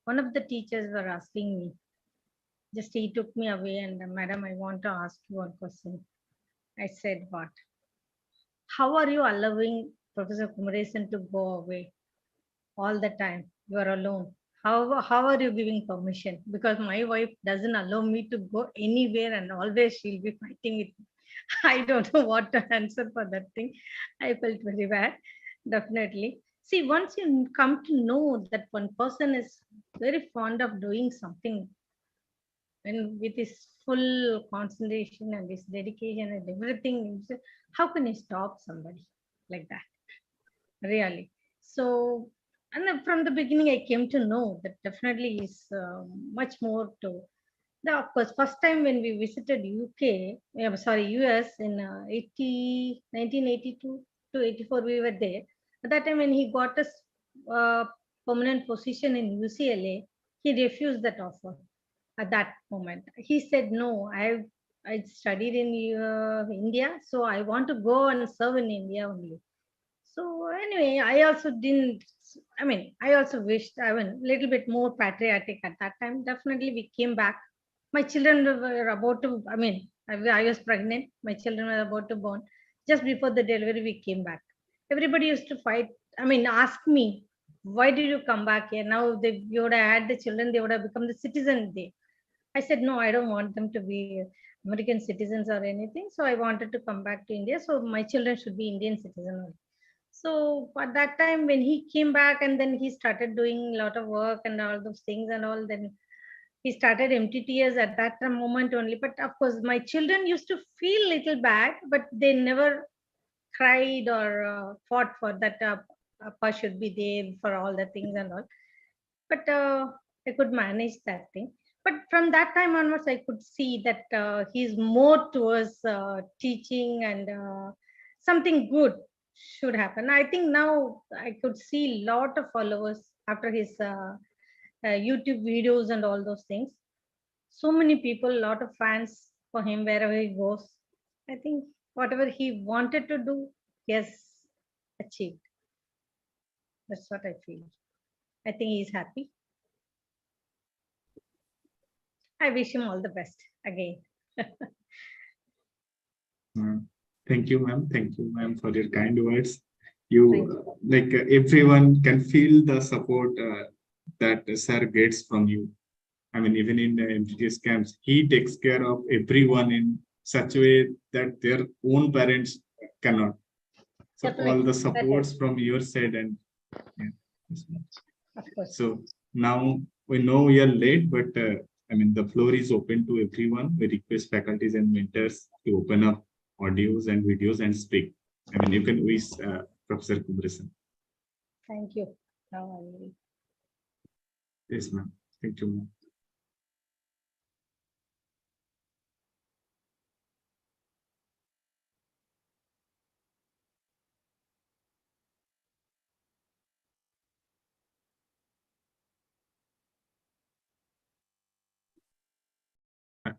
One of the teachers were asking me, just he took me away and madam, I want to ask you one question. I said, what? How are you allowing Professor Kumaresan to go away all the time? You are alone. How are you giving permission? Because my wife doesn't allow me to go anywhere and always she'll be fighting with me. I don't know what to answer for that thing. I felt very bad, definitely. See, once you come to know that one person is very fond of doing something and with his full concentration and his dedication and everything, how can you stop somebody like that? Really. So, and then from the beginning, I came to know that definitely is much more to. Now, of course, first time when we visited UK, US in 1982 to 84, we were there. At that time, when he got a permanent position in UCLA, he refused that offer. At that moment, he said, "No, I studied in India, so I want to go and serve in India only." So anyway, I also didn't, I also wished, a little bit more patriotic at that time. Definitely we came back. My children were about to, I was pregnant. My children were about to born. Just before the delivery, we came back. Everybody used to fight, ask me, why did you come back here? Now you would have had the children, they would have become the citizen there. I said, no, I don't want them to be American citizens or anything. So I wanted to come back to India. So my children should be Indian citizens. So at that time when he came back and then he started doing a lot of work and all those things and all, then he started MTTS at that moment only. But of course, my children used to feel little bad, but they never cried or fought for that. Appa should be there for all the things and all. But I could manage that thing. But from that time onwards, I could see that he's more towards teaching and something good should happen. I think now I could see a lot of followers after his YouTube videos and all those things. So many people, a lot of fans for him wherever he goes. I think whatever he wanted to do, he has achieved. That's what I feel. I think he's happy. I wish him all the best again. Thank you, ma'am. Thank you, ma'am, for your kind words. You, everyone can feel the support that sir gets from you. Even in the MTTS camps, he takes care of everyone in such a way that their own parents cannot. So all the supports from your side, and so now we know we are late, but the floor is open to everyone. We request faculties and mentors to open up audios and videos and speak. You can wish Professor Kumaresan. Thank you. Now I'm ready. Yes, ma'am. Thank you, ma'am.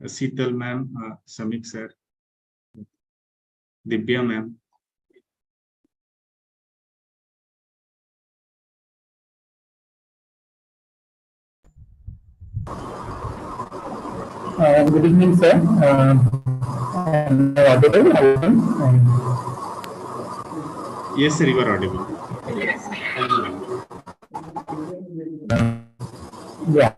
Seetal ma'am, Samik sir, Divya ma'am. Good evening, sir. Am I audible? Yes, sir, you are audible. Yeah,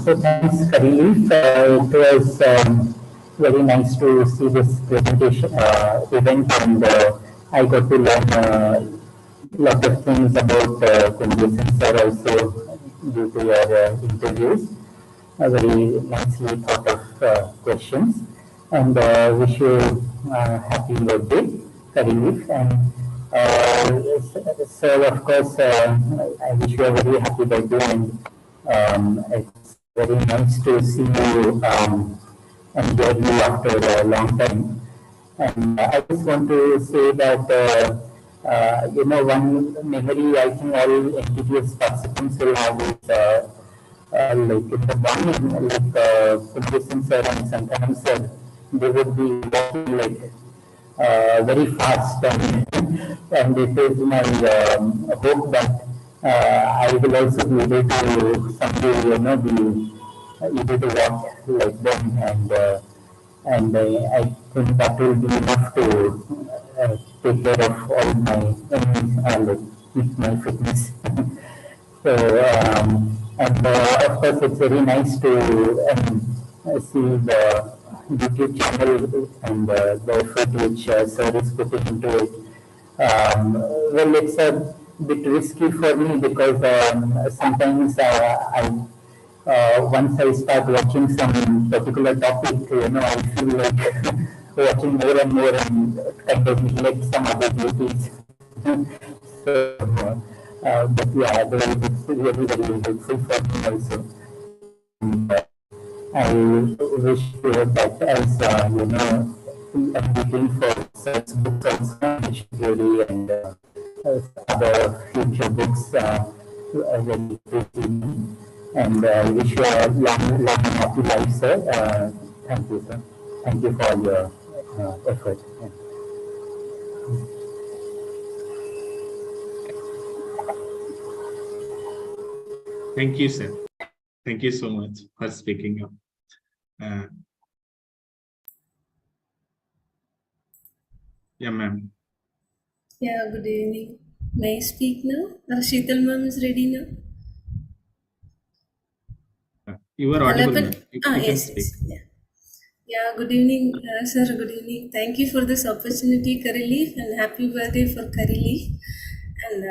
so thanks, Karili. It was very nice to see this presentation event, and I got to learn a lot of things about Kumarasan sir also due to your interviews. Very nicely thought of questions, and wish you happy birthday, Karili. And so, of course, I wish you a very happy birthday, and it's very nice to see you and hear you after a long time. And I just want to say that one memory I think all NTTS participants will have is like in the morning, like Kumarasan sir and Santanam sir, they would be walking like very fast, and it is my hope that I will also be able to someday, be able to walk like them, and I think that will be enough to take care of all my like my fitness. So, and of course, it's very nice to see the YouTube channel and the effort which sir is putting into it. Well, it's a bit risky for me because sometimes once I start watching some particular topic, I feel like watching more and more and kind of neglect some other duties. So, but yeah, it's really very helpful for me also. I wish that as I'm looking for such books also, Dictionary and other future books very quickly. And I wish you a long and happy life, sir. Thank you, sir. Thank you for your effort. Thank you, sir. Thank you so much for speaking up. Yeah, ma'am. Yeah, good evening. May I speak now? Sheetal ma'am is ready now. You are audible, ma'am. You can Yes, speak. yes. Yeah, good evening, sir. Good evening. Thank you for this opportunity, Karili, and happy birthday for Karili. And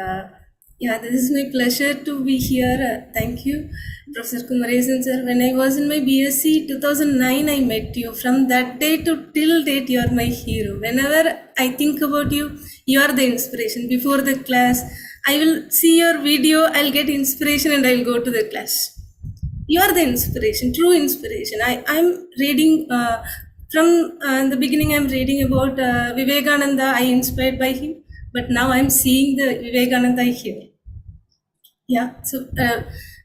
yeah, this is my pleasure to be here. Thank you, Professor Kumarasan sir. When I was in my BSc 2009, I met you. From that day to till date, you are my hero. Whenever I think about you, you are the inspiration. Before the class, I will see your video, I'll get inspiration and I'll go to the class. You are the inspiration, true inspiration. I'm reading from the beginning, I'm reading about Vivekananda. I inspired by him, but now I'm seeing the Vivekananda here. Yeah, so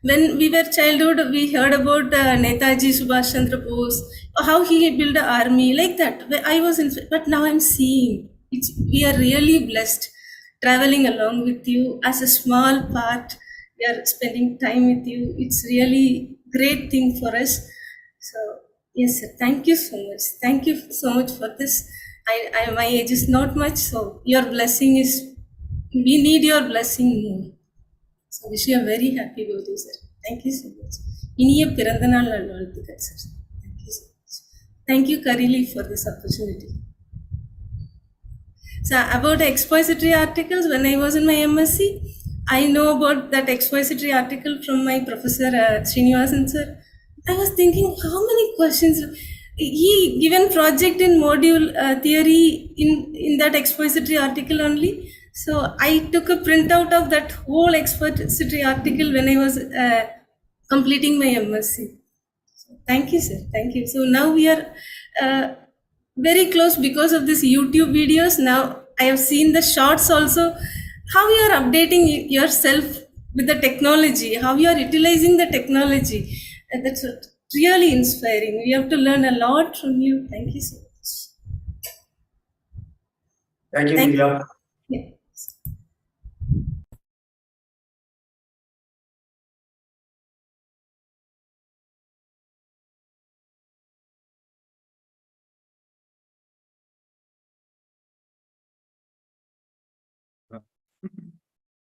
when we were childhood, we heard about Netaji Subhash Chandra Bose, how he built an army like that. I was but now I'm seeing we are really blessed traveling along with you as a small part. We are spending time with you. It's really great thing for us. So yes, sir. Thank you so much. Thank you so much for this. My age is not much, so your blessing is. We need your blessing more. So wish you a very happy birthday, sir. Thank you so much. இனிய பிறந்த நாள் நல்வாழ்த்துக்கள், sir. Thank you so much. Thank you, Karili, for this opportunity. So about expository articles, when I was in my MSc, I know about that expository article from my professor Srinivasan sir. I was thinking, how many questions he given project in module theory in that expository article only. So I took a printout of that whole expository article when I was completing my MSc. So thank you, sir. Thank you. So now we are very close because of these YouTube videos. Now I have seen the shorts also. How you are updating yourself with the technology, how you are utilizing the technology. That's what really inspiring. We have to learn a lot from you. Thank you so much. Thank you, Thank Divya. Yeah.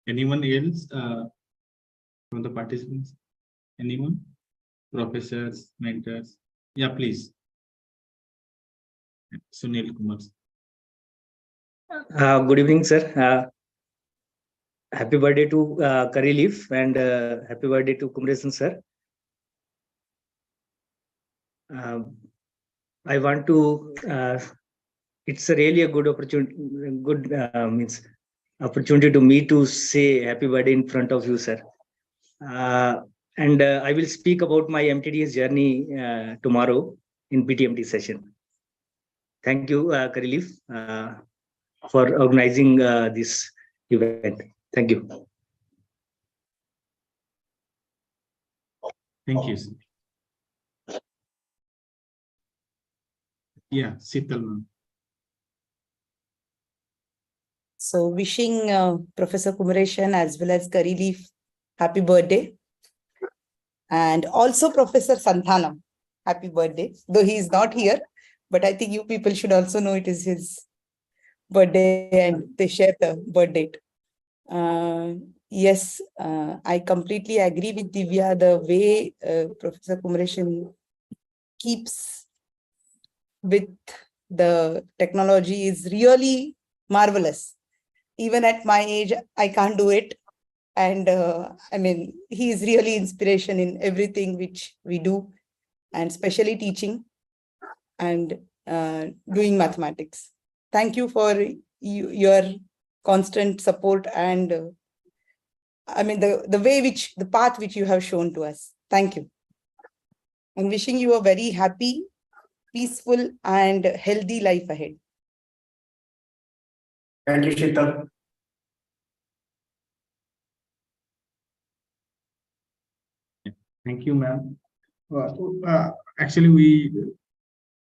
Anyone else from the participants? Anyone? Professors, mentors? Yeah, please. Sunil Kumar. Good evening, sir. Happy birthday to Curry Leaf and happy birthday to Kumaresan, sir. I want to, it's really a good opportunity, opportunity to me to say happy birthday in front of you, sir. And I will speak about my MTDS journey tomorrow in PTMT session. Thank you, Curry Leaf, for organizing this event. Thank you. Thank you, sir. Yeah, Sital ma'am. So wishing Professor Kumaresan as well as Curry Leaf happy birthday. And also Professor Santhanam, happy birthday. Though he is not here, but I think you people should also know it is his birthday and they share the birth date. Yes, I completely agree with Divya. The way Professor Kumaresan keeps with the technology is really marvelous. Even at my age, I can't do it. And I mean, he is really inspiration in everything which we do, and especially teaching and doing mathematics. Thank you for your constant support and I mean, the way which, the path which you have shown to us. Thank you. I'm wishing you a very happy, peaceful and healthy life ahead. Thank you, Sheetal. Thank you, ma'am. Actually,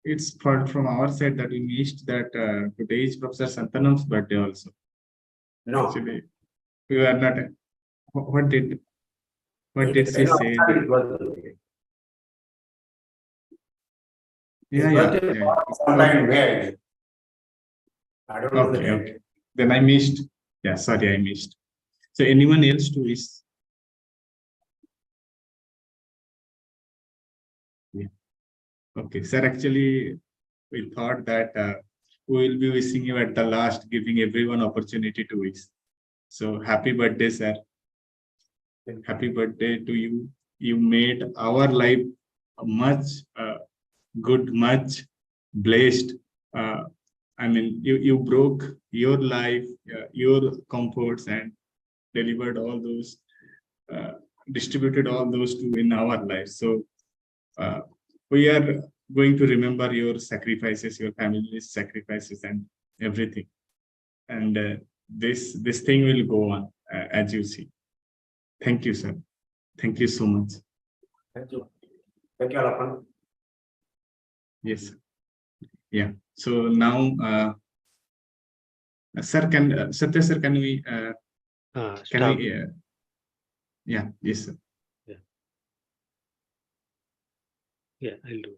it's from our side that we missed that today is Professor Santhanam's birthday also. No. Actually, we were not. What did she say? Yeah. Sometime in May. I don't know the date. Okay. Then I missed. Yeah, sorry, I missed. So anyone else to wish? Yeah. Okay, sir. Actually, we thought that we will be wishing you at the last, giving everyone opportunity to wish. So happy birthday, sir. Happy birthday to you. You made our life much good, much blessed. I mean, you broke your life, your comforts, and delivered all those, distributed all those to in our lives. So we are going to remember your sacrifices, your family's sacrifices, and everything. And this thing will go on as you see. Thank you, sir. Thank you so much. Thank you. Thank you, Alapan. Yes. Yeah. So now, sir, Satya sir, can we? Can we? Yeah. Yes, sir. Yeah, I'll do.